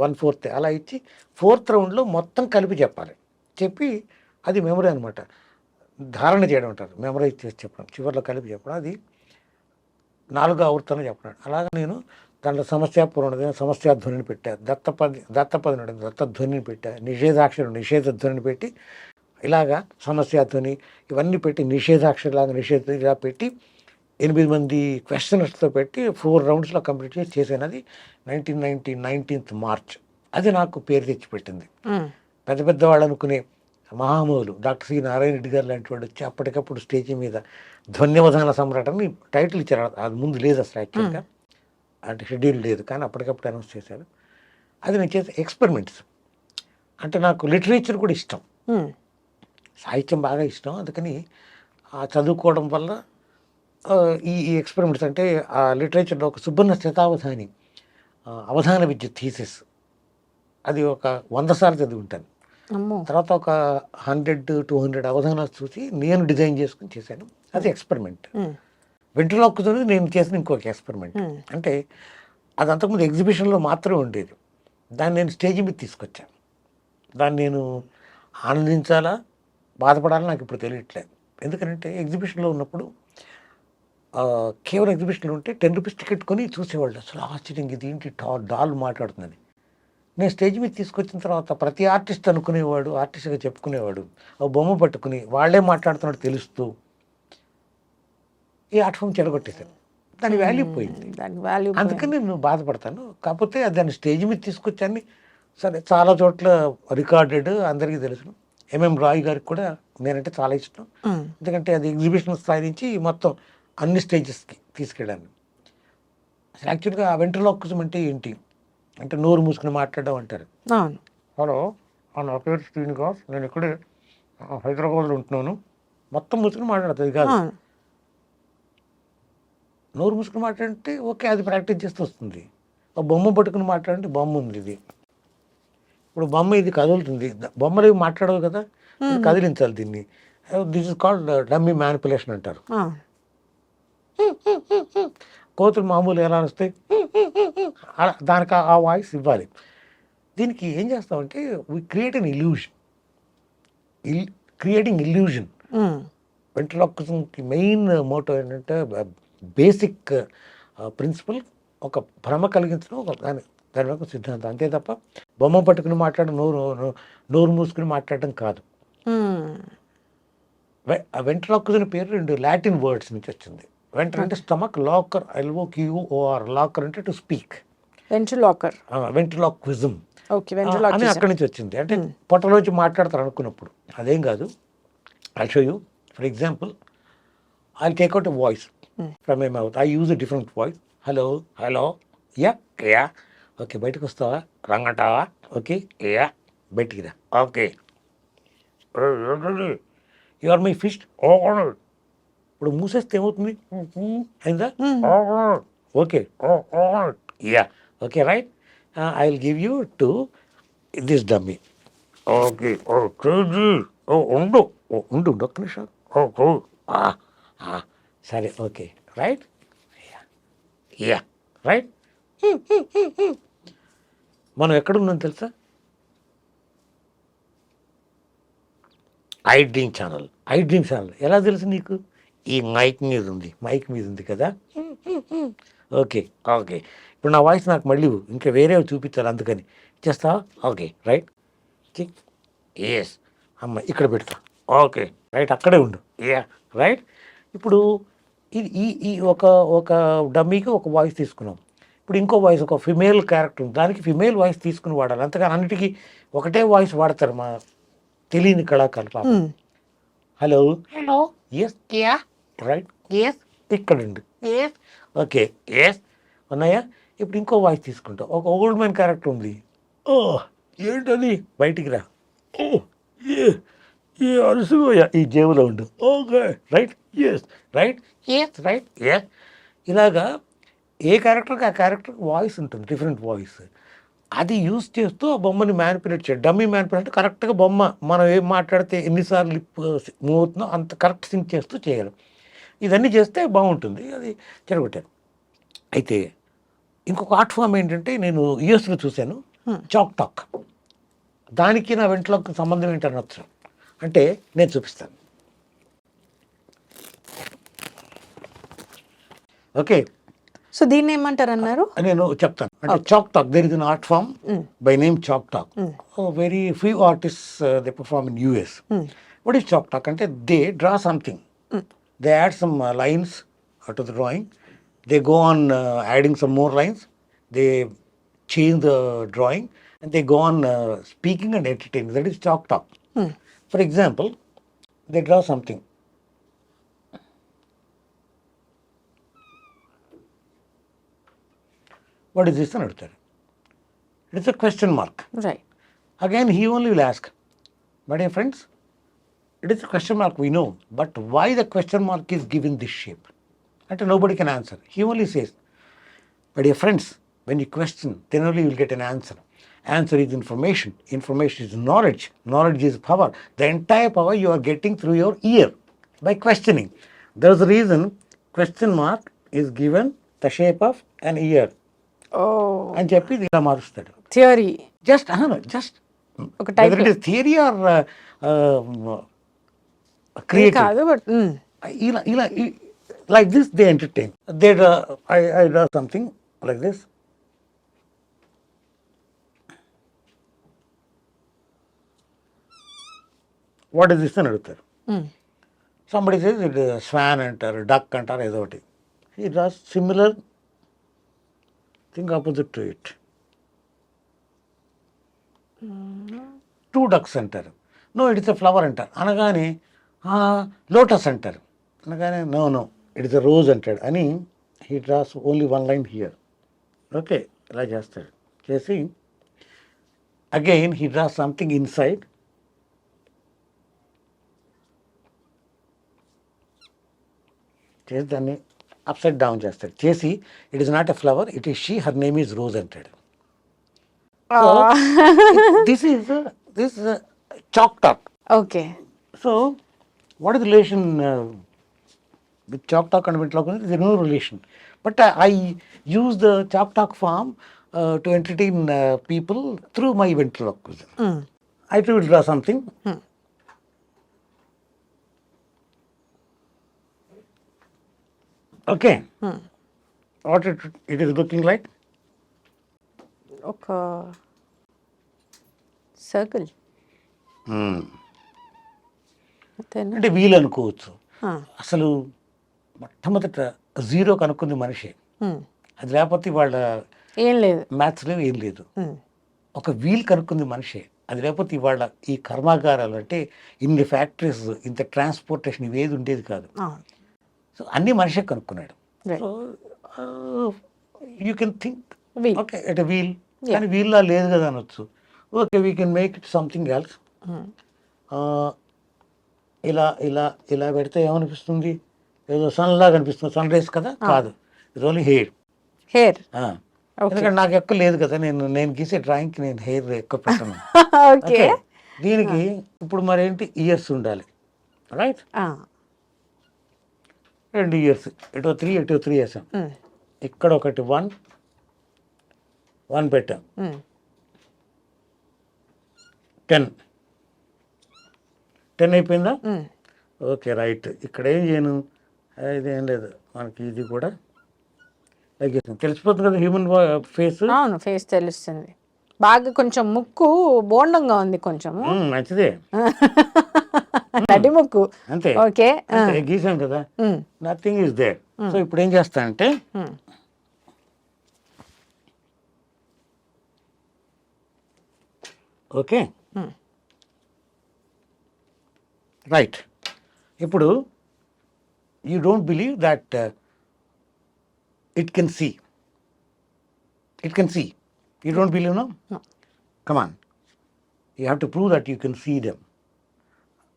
Speaker 3: 1/4 అలా ఇచ్చి 4th రౌండ్లో మొత్తం కలిపి చెప్పాలి. చెప్పి అది మెమరీ అనమాట, ధారణ చేయడం అంటారు, మెమరైజ్ చేసి చెప్పడం, చివరిలో కలిపి చెప్పడం. అది 4వ ఆవృత్తంలో చెప్పడం. అలాగే నేను దాంట్లో సమస్యాధ్వనిని పెట్టా, దత్తధ్వనిని పెట్టా, నిషేధధ్వనిని పెట్టి, ఇలాగా సమస్యాధ్వని ఇవన్నీ పెట్టి, నిషేధాక్షరిలాగా ఇలా పెట్టి 8 మంది క్వశ్చనర్స్తో పెట్టి 4 roundsలో కంప్లీట్ చేశాను. అది 1990 March. అది నాకు పేరు తెచ్చిపెట్టింది. పెద్ద వాళ్ళు అనుకునే మహామహులు డాక్టర్ సి నారాయణ రెడ్డి గారు లాంటి వాళ్ళు వచ్చి అప్పటికప్పుడు స్టేజ్ మీద ధ్వన్యవధాన సమ్రాటని టైటిల్ ఇచ్చారు. అది ముందు లేదు అసలు, యాక్చువల్గా అంటే షెడ్యూల్ లేదు, కానీ అప్పటికప్పుడు అనౌన్స్ చేశారు. అది నేను చేసే ఎక్స్పెరిమెంట్స్. అంటే నాకు లిటరేచర్ కూడా ఇష్టం, సాహిత్యం బాగా ఇష్టం. అందుకని చదువుకోవడం వల్ల ఈ ఎక్స్పెరిమెంట్స్, అంటే ఆ లిటరేచర్లో ఒక సుబ్బన్న శతావధాని అవధాన విద్య థీసిస్, అది ఒక 100 సార్లు చదివి ఉంటాను. తర్వాత ఒక 100-200 అవధానాలు చూసి నేను డిజైన్ చేసుకుని చేశాను. అది ఎక్స్పెరిమెంట్. వెంట్రులాక్తో నేను చేసిన ఇంకొక ఎక్స్పెరిమెంట్. అంటే అది అంతకుముందు ఎగ్జిబిషన్లో మాత్రమే ఉండేది, దాన్ని నేను స్టేజ్ మీద తీసుకొచ్చాను. దాన్ని నేను ఆనందించాలా బాధపడాలా నాకు ఇప్పుడు తెలియట్లేదు. ఎందుకంటే ఎగ్జిబిషన్లో ఉన్నప్పుడు కేవలం ఎగ్జిబిషన్లో ఉంటే 10 rupees టికెట్ కొని చూసేవాళ్ళు, అసలు ఆశ్చర్యంగా ఇది ఏంటి డాల్ మాట్లాడుతుందని. నేను స్టేజ్ మీద తీసుకొచ్చిన తర్వాత ప్రతి ఆర్టిస్ట్ అనుకునేవాడు, ఆర్టిస్ట్గా చెప్పుకునేవాడు, బొమ్మ పట్టుకుని వాళ్ళే మాట్లాడుతున్నట్టు తెలుస్తూ ఈ ఆర్ట్ ఫామ్ చెడగొట్టేశాను. దాని వాల్యూ పోయింది. అందుకని నేను బాధపడతాను. కాకపోతే దాన్ని స్టేజ్ మీద తీసుకొచ్చాను. సరే, చాలా చోట్ల రికార్డెడ్, అందరికీ తెలుసు. ఎంఎం రాయ్ గారికి కూడా నేనంటే చాలా ఇష్టం. ఎందుకంటే అది ఎగ్జిబిషన్ స్థాయి నుంచి మొత్తం అన్ని స్టేజెస్కి తీసుకెళ్ళాను. అసలు యాక్చువల్గా ఆ వెంట్రలోక్విజం అంటే ఏంటి అంటే నోరు మూసుకుని మాట్లాడడం అంటారు.
Speaker 2: అవును.
Speaker 3: హలో, నా పేరు శ్రీనివాస్, నేను ఇక్కడే హైదరాబాద్లో ఉంటున్నాను. మొత్తం మూసుకుని మాట్లాడుతుంది కాదు.
Speaker 2: అవును.
Speaker 3: నోరు మూసుకుని మాట్లాడితే ఓకే, అది ప్రాక్టీస్ చేస్తూ వస్తుంది. ఒక బొమ్మ పట్టుకుని మాట్లాడంటే బొమ్మ ఉంది ఇది. ఇప్పుడు బొమ్మ ఇది కదులుతుంది, బొమ్మలు ఇవి మాట్లాడవు కదా, ఇది కదిలించాలి దీన్ని. This is called dummy manipulation అంటారు.
Speaker 2: అవును.
Speaker 3: కోతులు మామూలు ఎలా వస్తాయి, దానికి ఆ వాయిస్ ఇవ్వాలి. దీనికి ఏం చేస్తామంటే we create an illusion, creating illusion. వెంట్రలోక్విజంకి మెయిన్ మోటో ఏంటంటే బేసిక్ ప్రిన్సిపల్ ఒక భ్రమ కలిగించడం, ఒక దాని ఒక సిద్ధాంతం, అంతే తప్ప బొమ్మ పట్టుకుని మాట్లాడడం, నోరు మూసుకుని మాట్లాడడం కాదు. వెంట్రలోక్విజం పేరు 2 లాటిన్ వర్డ్స్ నుంచి వచ్చింది. వెంటర్ అంటే స్టమక్, లాకర్ LOQOR, లాకర్ అంటే టు స్పీక్.
Speaker 2: వెంట్రలోకర్,
Speaker 3: వెంట్రలోక్విజం
Speaker 2: ఓకే,
Speaker 3: అని
Speaker 2: వెంట్రలోక్విజం.
Speaker 3: అక్కడి నుంచి వచ్చింది. అంటే పొట్టలోంచి మాట్లాడతారు అనుకున్నప్పుడు అదేం కాదు. I'll show you. For example, I'll take out a voice from my mouth. I use a different voice. Hello, yeah. Okay, బయటకు వస్తావా, రంగంటావా, ఓకే, యా, బయటికి రా, okay, you are my fish. ఇప్పుడు మూసేస్తే ఏమవుతుంది, అయిందా, okay, yeah, okay, right. I will give you to this dummy. Okay, ఉండు ఒక్క నిమిషం, సరే, ఓకే, రైట్, యా, రైట్. మనం ఎక్కడున్నాం తెలుసా, ఐ డ్రీమ్ ఛానల్. ఎలా తెలుసు నీకు, ఈ మైక్ మీద ఉంది కదా. ఓకే, ఇప్పుడు నా వాయిస్ నాకు మళ్ళీ ఇంకా వేరే చూపించాలి, అందుకని చేస్తావా, ఓకే, రైట్, ఎస్, అమ్మ ఇక్కడ పెడతా, ఓకే, రైట్, అక్కడే ఉండు, యా, రైట్. ఇప్పుడు ఇది ఈ ఒక డమ్మీకి ఒక వాయిస్ తీసుకున్నాం. ఇప్పుడు ఇంకో వాయిస్, ఒక ఫిమేల్ క్యారెక్టర్ ఉంది, దానికి ఫిమేల్ వాయిస్ తీసుకుని వాడాలి. అంతగా అన్నిటికీ ఒకటే వాయిస్ వాడతారు మా తెలియని కళాకారులు పాపం. హలో, ఎస్, క్యా, రైట్, ఎస్, ఇక్కడండి, ఎస్, ఓకే, ఎస్, ఉన్నాయా. ఇప్పుడు ఇంకో వాయిస్ తీసుకుంటాం. ఒక ఓల్డ్ మ్యాన్ క్యారెక్టర్ ఉంది, ఓ ఏంటది, బయటికి రా, ఓ ఏ అలసిపోయా, ఈ జేబులో ఉండు, ఓకే, రైట్, ఎస్, ఇలాగా ఏ క్యారెక్టర్కి ఆ క్యారెక్టర్కి వాయిస్ ఉంటుంది, డిఫరెంట్ వాయిస్. అది యూజ్ చేస్తూ ఆ బొమ్మని మ్యానిపులేట్ చేయడం. డమ్మీ మ్యానిపులేట్ అంటే కరెక్ట్గా బొమ్మ మనం ఏం మాట్లాడితే ఎన్నిసార్లు లిప్ మూవ్ అవుతుందో అంత కరెక్ట్ సింక్ చేస్తూ చేయాలి. ఇదన్నీ చేస్తే బాగుంటుంది. అది చెడగొట్టాను. అయితే ఇంకొక ఆర్ట్ ఫామ్ ఏంటంటే నేను యూఎస్లో చూశాను, చాక్ టాక్. దానికి నా వెంట్లోకి సంబంధం ఏంటనొచ్చు అంటే నేను చూపిస్తాను. ఓకే,
Speaker 2: సో దీన్ని ఏమంటారు అన్నారు,
Speaker 3: నేను చెప్తాను. అంటే chalk talk, there is an art form by name chalk talk. Very few artist they perform in US. What is chalk talk అంటే they draw something, they add some lines to the drawing, they go on adding some more lines, they change the drawing and they go on speaking and entertaining. That is chalk talk. For example, they draw something. What is this? It is a question mark.
Speaker 2: Right.
Speaker 3: Again, he only will ask, my dear friends, it is a question mark, we know, but why the question mark is given this shape? And nobody can answer. He only says, my dear friends, when you question, then only you will get an answer. Answer is information. Information is knowledge. Knowledge is power. The entire power you are getting through your ear by questioning. There's a reason question mark is given the shape of an ear. అని చెప్పి ఇలా మారుస్తాడు.
Speaker 2: Theory
Speaker 3: just
Speaker 2: ఒక type,
Speaker 3: whether it is theory or creative.
Speaker 2: కాదు, but
Speaker 3: ఇలా like this they entertain. They I draw something like this. What is this అని అడుగుతారు. Somebody says it swan అంటారు, డక్ అంటారు, ఏదో ఒకటి. It was similar thing opposite to it. 2 ducks అంటారు. No it's a flower అంటారు. అనగానే లోటస్ అంటారు. అనగానే no no it's a rose అంటాడు అని he draws only one line here. Okay, ఇలా చేస్తాడు. చేసి again he draws something inside. చేసి దాన్ని అప్సైడ్ డౌన్ చేస్తాడు. చేసి it is not a flower, it is she, her name is Rose అంటాడు. This is chalk talk.
Speaker 2: Okay.
Speaker 3: So, what is the relation with chalk talk and ventriloquism? There is no relation. But I use the chalk talk form to entertain people through my ventriloquism. I try to draw something. Okay. What it is looking like?
Speaker 2: ఒక circle అంతేనా?
Speaker 3: అంటే వీలు అనుకోవచ్చు. అసలు మొట్టమొదట zero కనుక్కుంది మనిషి. అది లేకపోతే వాళ్ళ
Speaker 2: ఏం లేదు,
Speaker 3: మ్యాథ్స్లో ఏం లేదు. ఒక వీల్ కనుక్కుంది మనిషి. అది లేకపోతే ఇవాళ ఈ కర్మాగారాలు అంటే ఇన్ని ఫ్యాక్టరీస్, ఇంత ట్రాన్స్పోర్టేషన్ ఇవేది ఉండేది కాదు. సో అన్ని మనిషే కనుక్కున్నాడు. So you can think okay at wheel, కానీ వీల్లా లేదు కదా అనొచ్చు. Okay, we can make it something else. ఇలా ఇలా ఇలా పెడితే ఏమనిపిస్తుంది? ఏదో సన్ లాగా అనిపిస్తుంది. సన్ రైస్ కదా, కాదు, ఇది ఓన్లీ హెయిర్.
Speaker 2: హెయిర్
Speaker 3: ఎందుకంటే నాకు ఎక్కువ లేదు కదా, నేను గీసే డ్రాయింగ్కి నేను హెయిర్ ఎక్కువ పెట్టను.
Speaker 2: ఓకే.
Speaker 3: దీనికి ఇప్పుడు మరేంటి, ఇయర్స్ ఉండాలి, రైట్? 2 ఇయర్స్, ఇటు 3 వేసాం. ఇక్కడ ఒకటి 1 పెట్టాం. 10 అయిపోయిందా? Okay, right. ఇక్కడ ఏం చేయను, ఇదేం లేదు మనకి, ఇది కూడా తెలిసిపోతుంది కదా హ్యూమన్ ఫేస్.
Speaker 2: అవును, ఫేస్ తెలుస్తుంది బాగా. కొంచెం ముక్కు బోండంగా ఉంది కొంచెము.
Speaker 3: మంచిదే,
Speaker 2: నడి ముక్కు.
Speaker 3: అంతే.
Speaker 2: ఓకే,
Speaker 3: గీసాం కదా, నథింగ్ ఈస్ దేర్. సో ఇప్పుడు ఏం చేస్తా అంటే ఓకే రైట్. ఇప్పుడు you don't believe that it can see. It can see. You don't believe, no?
Speaker 2: No.
Speaker 3: Come on. You have to prove that you can see them.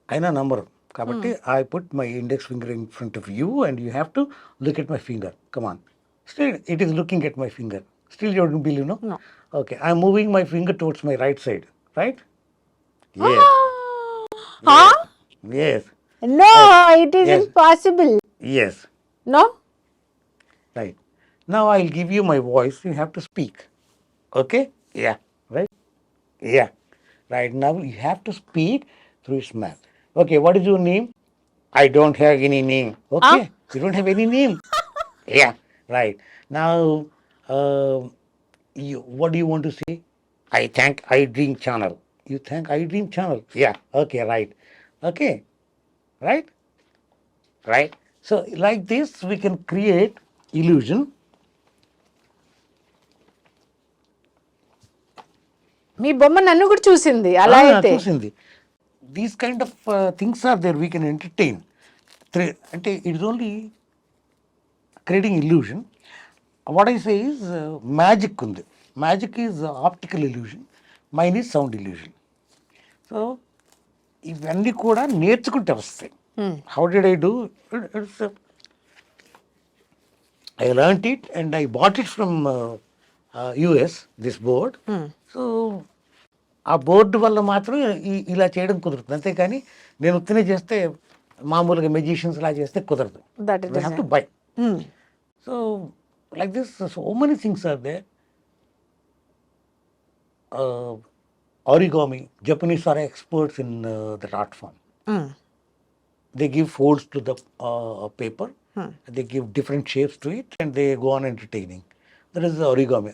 Speaker 3: I know number. Kabatti, I put my index finger in front of you and you have to look at my finger. Come on. Still, it is looking at my finger. Still, you don't believe, no?
Speaker 2: No.
Speaker 3: Okay. I am moving my finger towards my right side. Right? Yes.
Speaker 2: Huh?
Speaker 3: Yes.
Speaker 2: No, it isn't possible.
Speaker 3: Yes.
Speaker 2: No?
Speaker 3: Right. Now I'll give you my voice. You have to speak. Okay? Yeah. Right? Yeah. Right. Now you have to speak through your mouth. Okay. What is your name? I don't have any name. Okay. You don't have any name. Yeah. Right. Now, what do you want to say? I thank iDream Channel. You thank iDream Channel. Yeah. Okay. Right. Okay. Right? Right. So like this, we can create illusion.
Speaker 2: మీ బొమ్మ నన్ను కూడా చూసింది అలా అయితే.
Speaker 3: చూసింది. These kind of things are there, we can entertain. అంటే it is only creating illusion. What I say is magic ఉంది. Magic is optical illusion, mine is sound illusion. So ఇవన్నీ కూడా నేర్చుకుంటే వస్తాయి. How did I do? It's I learnt it and I bought it from US, this board. So, ఆ board వల్ల మాత్రం ఇలా చేయడం కుదురుతుంది. అంతేకాని నేను ఉత్తనే చేస్తే, మామూలుగా మెజిషియన్స్ లా చేస్తే కుదరదు. We have to buy. So, like this, so many things are there. Origami, Japanese are experts in that art form. They give folds to the paper. They give different shapes to it and they go on entertaining. That is the origami.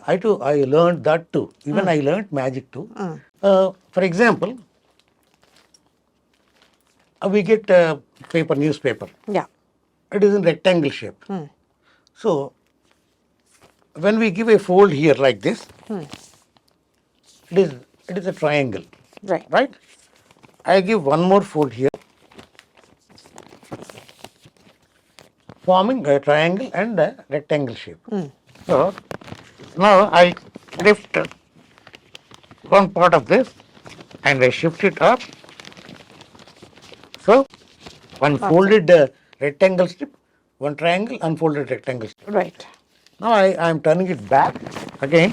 Speaker 3: I learned that too. Even I learned magic too. For example, we get paper, newspaper.
Speaker 2: Yeah.
Speaker 3: It is in rectangle shape. So, when we give a fold here like this, it is a triangle.
Speaker 2: Right.
Speaker 3: Right? I give one more fold here, forming a triangle and a rectangle shape. So now I lift one part of this and I shift it up. So one folded rectangle strip, one triangle, unfolded rectangle strip.
Speaker 2: Right.
Speaker 3: Now I am turning it back again.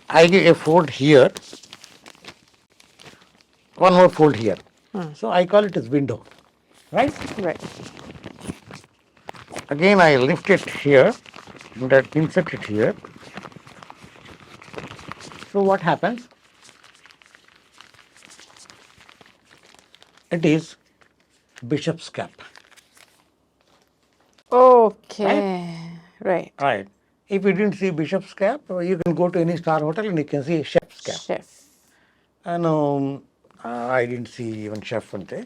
Speaker 3: I give a fold here, one more fold here. So I call it as window, right?
Speaker 2: Right.
Speaker 3: Again I lift it here and that insert it here. So what happens? It is bishop's cap.
Speaker 2: Okay. Right.
Speaker 3: Right. If you didn't see bishop's cap, you can go to any star hotel and you can see a chef's cap.
Speaker 2: Chef.
Speaker 3: And I didn't see even chef ante.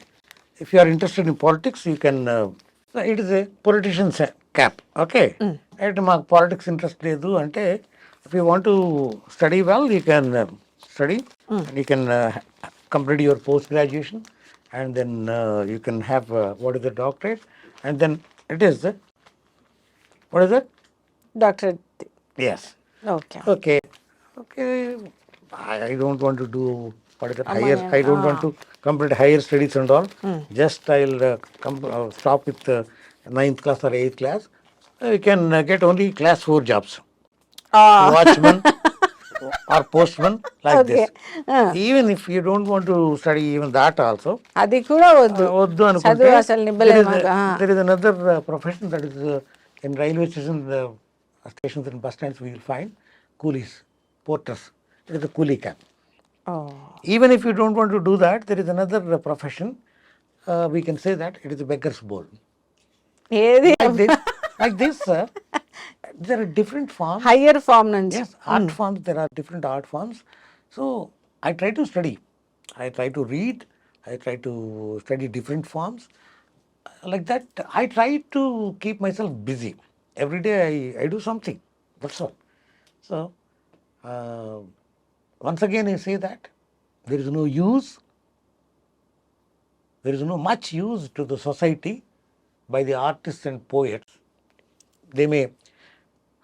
Speaker 3: If you are interested in politics, you can. It is a politician's cap. Okay. And maku politics interest ledu ante, if you want to study well, you can study. And you can complete your post graduation, and then you can have what is the doctorate, and then it is what is it?
Speaker 2: Doctor.
Speaker 3: Yes.
Speaker 2: Okay.
Speaker 3: Okay. Okay. I don't want to do what is it, higher. I don't want to complete higher studies and all. Just I'll stop with 9th class or 8th class. You can get only class 4 jobs. Watchman or postman like this. Even if you don't want to study even that also.
Speaker 2: అది కూడా వద్దు.
Speaker 3: వద్దు అనుకుంటే
Speaker 2: చదువు అసలు నిబ్బలేమాగా.
Speaker 3: there is another profession that is in railway stations and bus stands we will find coolies, porters. It is a coolie cap.
Speaker 2: Oh.
Speaker 3: Even if you don't want to do that, there is another profession. We can say that it is a beggar's bowl.
Speaker 2: ఏది
Speaker 3: Like this, there are different forms.
Speaker 2: Higher form నుంచి.
Speaker 3: Yes, art forms. There are different art forms. So I try to study. I try to read. I try to study different forms. Like that, I try to keep myself busy. Every day I do something. That's all. So once again I say that there is no use. There is no much use to the society by the artists and poets. They may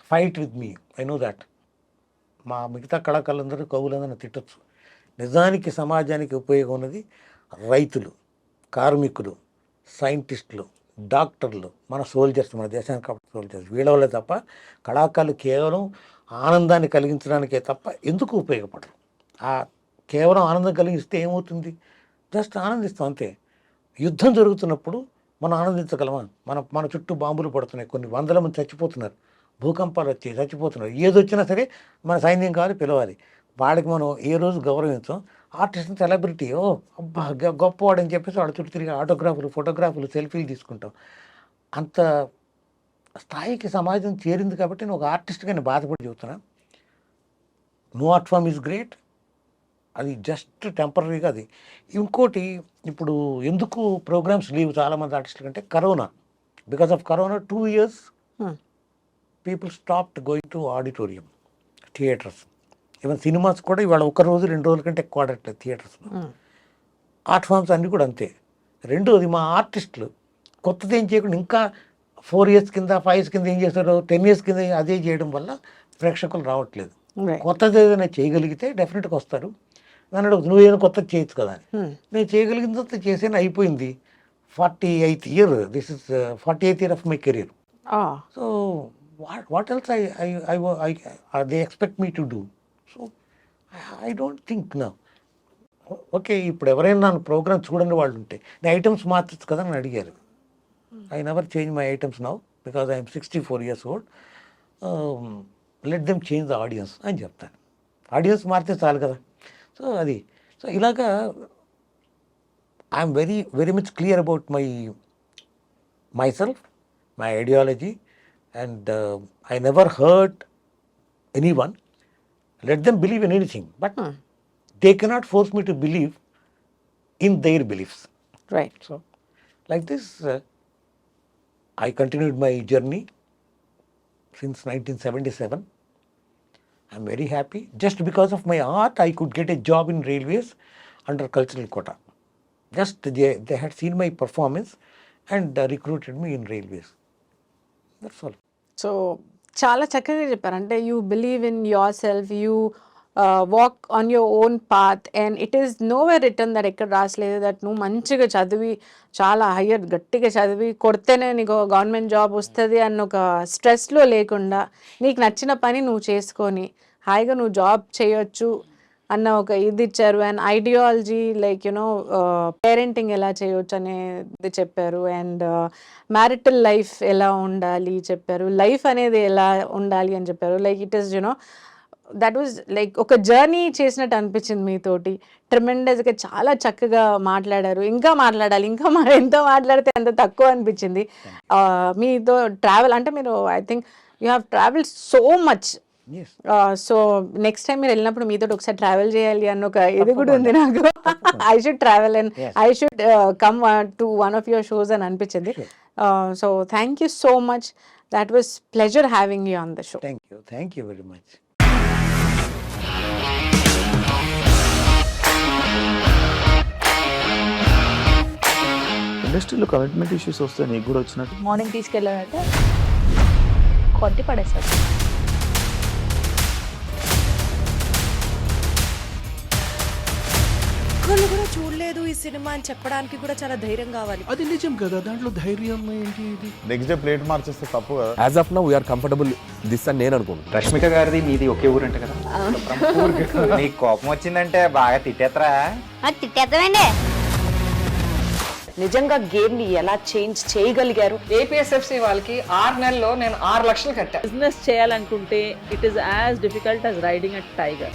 Speaker 3: fight with me. I know that. మా మిగతా కళాకారులందరూ కవులందరూ తిట్టచ్చు. నిజానికి సమాజానికి ఉపయోగం ఉన్నది రైతులు, కార్మికులు, సైంటిస్టులు, డాక్టర్లు, మన సోల్జర్స్, మన దేశానికి కాబట్టి సోల్జర్స్, వీళ్ళ వల్లే తప్ప కళాకారులు కేవలం ఆనందాన్ని కలిగించడానికే తప్ప ఎందుకు ఉపయోగపడరు. కేవలం ఆనందం కలిగిస్తే ఏమవుతుంది? జస్ట్ ఆనందిస్తాం అంతే. యుద్ధం జరుగుతున్నప్పుడు మనం ఆనందించగలమా? మన చుట్టూ బాంబులు పడుతున్నాయి, కొన్ని వందల మంది చచ్చిపోతున్నారు, భూకంపాలు వచ్చి చచ్చిపోతున్నారు. ఏదొచ్చినా సరే మన సైన్యం కావాలి, పిలవాలి. వాడికి మనం ఏ రోజు గౌరవించాం. ఆర్టిస్ట్ సెలబ్రిటీ, ఓ అబ్బా గొప్పవాడు అని చెప్పేసి వాడి చుట్టూ తిరిగి ఆటోగ్రాఫ్లు, ఫోటోగ్రాఫ్లు, సెల్ఫీలు తీసుకుంటాం. అంత స్థాయికి సమాజం చేరింది కాబట్టి నేను ఒక ఆర్టిస్ట్గా నేను బాధపడి చెబుతున్నా. No art form is great. అది జస్ట్ టెంపరీగా అది. ఇంకోటి, ఇప్పుడు ఎందుకు ప్రోగ్రామ్స్ లీవ్ చాలామంది ఆర్టిస్టులు అంటే corona. Because of corona 2 years people stopped going to auditorium, theatres. Even cinemas కూడా ఇవాళ 1 రోజు 2 రోజుల కంటే ఎక్కువ ఆడట్లేదు థియేటర్స్లో. ఆర్ట్ ఫామ్స్ అన్నీ కూడా అంతే. రెండోది, మా ఆర్టిస్టులు కొత్తది ఏం చేయకుండా ఇంకా 4 years కింద 5 years కింద ఏం చేస్తారో 10 years కింద అదే చేయడం వల్ల ప్రేక్షకులు రావట్లేదు. కొత్తది ఏదైనా చేయగలిగితే డెఫినెట్గా వస్తారు. నన్ను అడుగు, నువ్వేమైనా కొత్తది చేయొచ్చు కదా అని. నేను చేయగలిగిందంతా చేసేనా, అయిపోయింది. 48th year, this is 48th year of my career. So what else they expect me to do? So I don't think now. Okay, ఇప్పుడు ఎవరైనా నన్ను ప్రోగ్రామ్ చూడని వాళ్ళు ఉంటే నేను ఐటమ్స్ మార్చచ్చు కదా అని అడిగారు. I never change my items now because I'm 64 years old. Let them change the audience అని చెప్తాను. ఆడియన్స్ మారితే చాలు కదా. సో అది, సో ఇలాగా I'm very very much clear about myself, my ideology, and I never hurt anyone. Let them believe in anything, but they cannot force me to believe in their beliefs.
Speaker 2: Right.
Speaker 3: So, like this, I continued my journey since 1977. I'm very happy. Just because of my art, I could get a job in railways under cultural quota. Just they had seen my performance and recruited me in railways. That's all.
Speaker 2: So చాలా చక్కగా చెప్పారు. అంటే you believe in your self, you walk on your own path and it is nowhere return that ఎక్కడ రాసలేదు that నువ్వు మంచిగా చదివి చాలా higher గట్టిగా చదివి కొడితేనే నీకు గవర్నమెంట్ జాబ్ వస్తుంది అన్న ఒక స్ట్రెస్లో లేకుండా నీకు నచ్చిన పని నువ్వు చేసుకొని హాయిగా నువ్వు జాబ్ చేయొచ్చు అన్న ఒక ఇది ఇచ్చారు. And ideology like you know parenting ఎలా చేయొచ్చు అనేది చెప్పారు. అండ్ మ్యారిటల్ లైఫ్ ఎలా ఉండాలి చెప్పారు, లైఫ్ అనేది ఎలా ఉండాలి అని చెప్పారు. Like it is you know that was like ఒక జర్నీ చేసినట్టు అనిపించింది మీతోటి. ట్రెమెండస్గా చాలా చక్కగా మాట్లాడారు. ఇంకా మాట్లాడాలి, ఇంకా ఎంత మాట్లాడితే అంత తక్కువ అనిపించింది. మీతో ట్రావెల్ అంటే మీరు I think you have travel so much.
Speaker 3: Yes.
Speaker 2: So next time మీరు వెళ్ళినప్పుడు మీతో ఒకసారి ట్రావెల్ చేయాలి అన్న ఒక ఇది కూడా ఉంది నాకు. I should travel and I should come to one of your shows అని అనిపించింది. So thank you so much. That was pleasure having you on the show.
Speaker 3: Thank you very much.
Speaker 4: ఇండస్ట్రీలో కమిట్మెంట్ ఇష్యూస్ వస్తే నీకు కూడా వచ్చినట్టు
Speaker 5: morning తీసుకెళ్ళాడంటే కొట్టి పడేస్తాడు.
Speaker 6: ఒక్కళ్ళు కూడా చూడలేదు ఈ సినిమా అని చెప్పడానికి కూడా చాలా ధైర్యం కావాలి.
Speaker 7: అది నిజం కదా, దాంట్లో ధైర్యం ఏంటి? ఇది
Speaker 4: నెక్స్ట్ డే ప్లేట్ మార్చేస్తే తప్పు కదా.
Speaker 1: As of now we're comfortable this అని నేను అనుకుంటున్నాను.
Speaker 8: రష్మిక గారిది మీది ఒకే ఊరు అంట కదా. నీకు కోపం వచ్చిందంటే బాగా తిట్టేత్తరా?
Speaker 5: తిట్టేద్దామండి.
Speaker 6: నిజంగా గేమ్ ని ఎలా చేంజ్ చేయగలిగారు?
Speaker 9: ఏపీఎస్ఎఫ్సి వాళ్ళకి 6 నెలల్లో నేను 6 లక్షలు కట్టా.
Speaker 10: బిజినెస్ చేయాలనుకుంటే it is as difficult as riding a tiger.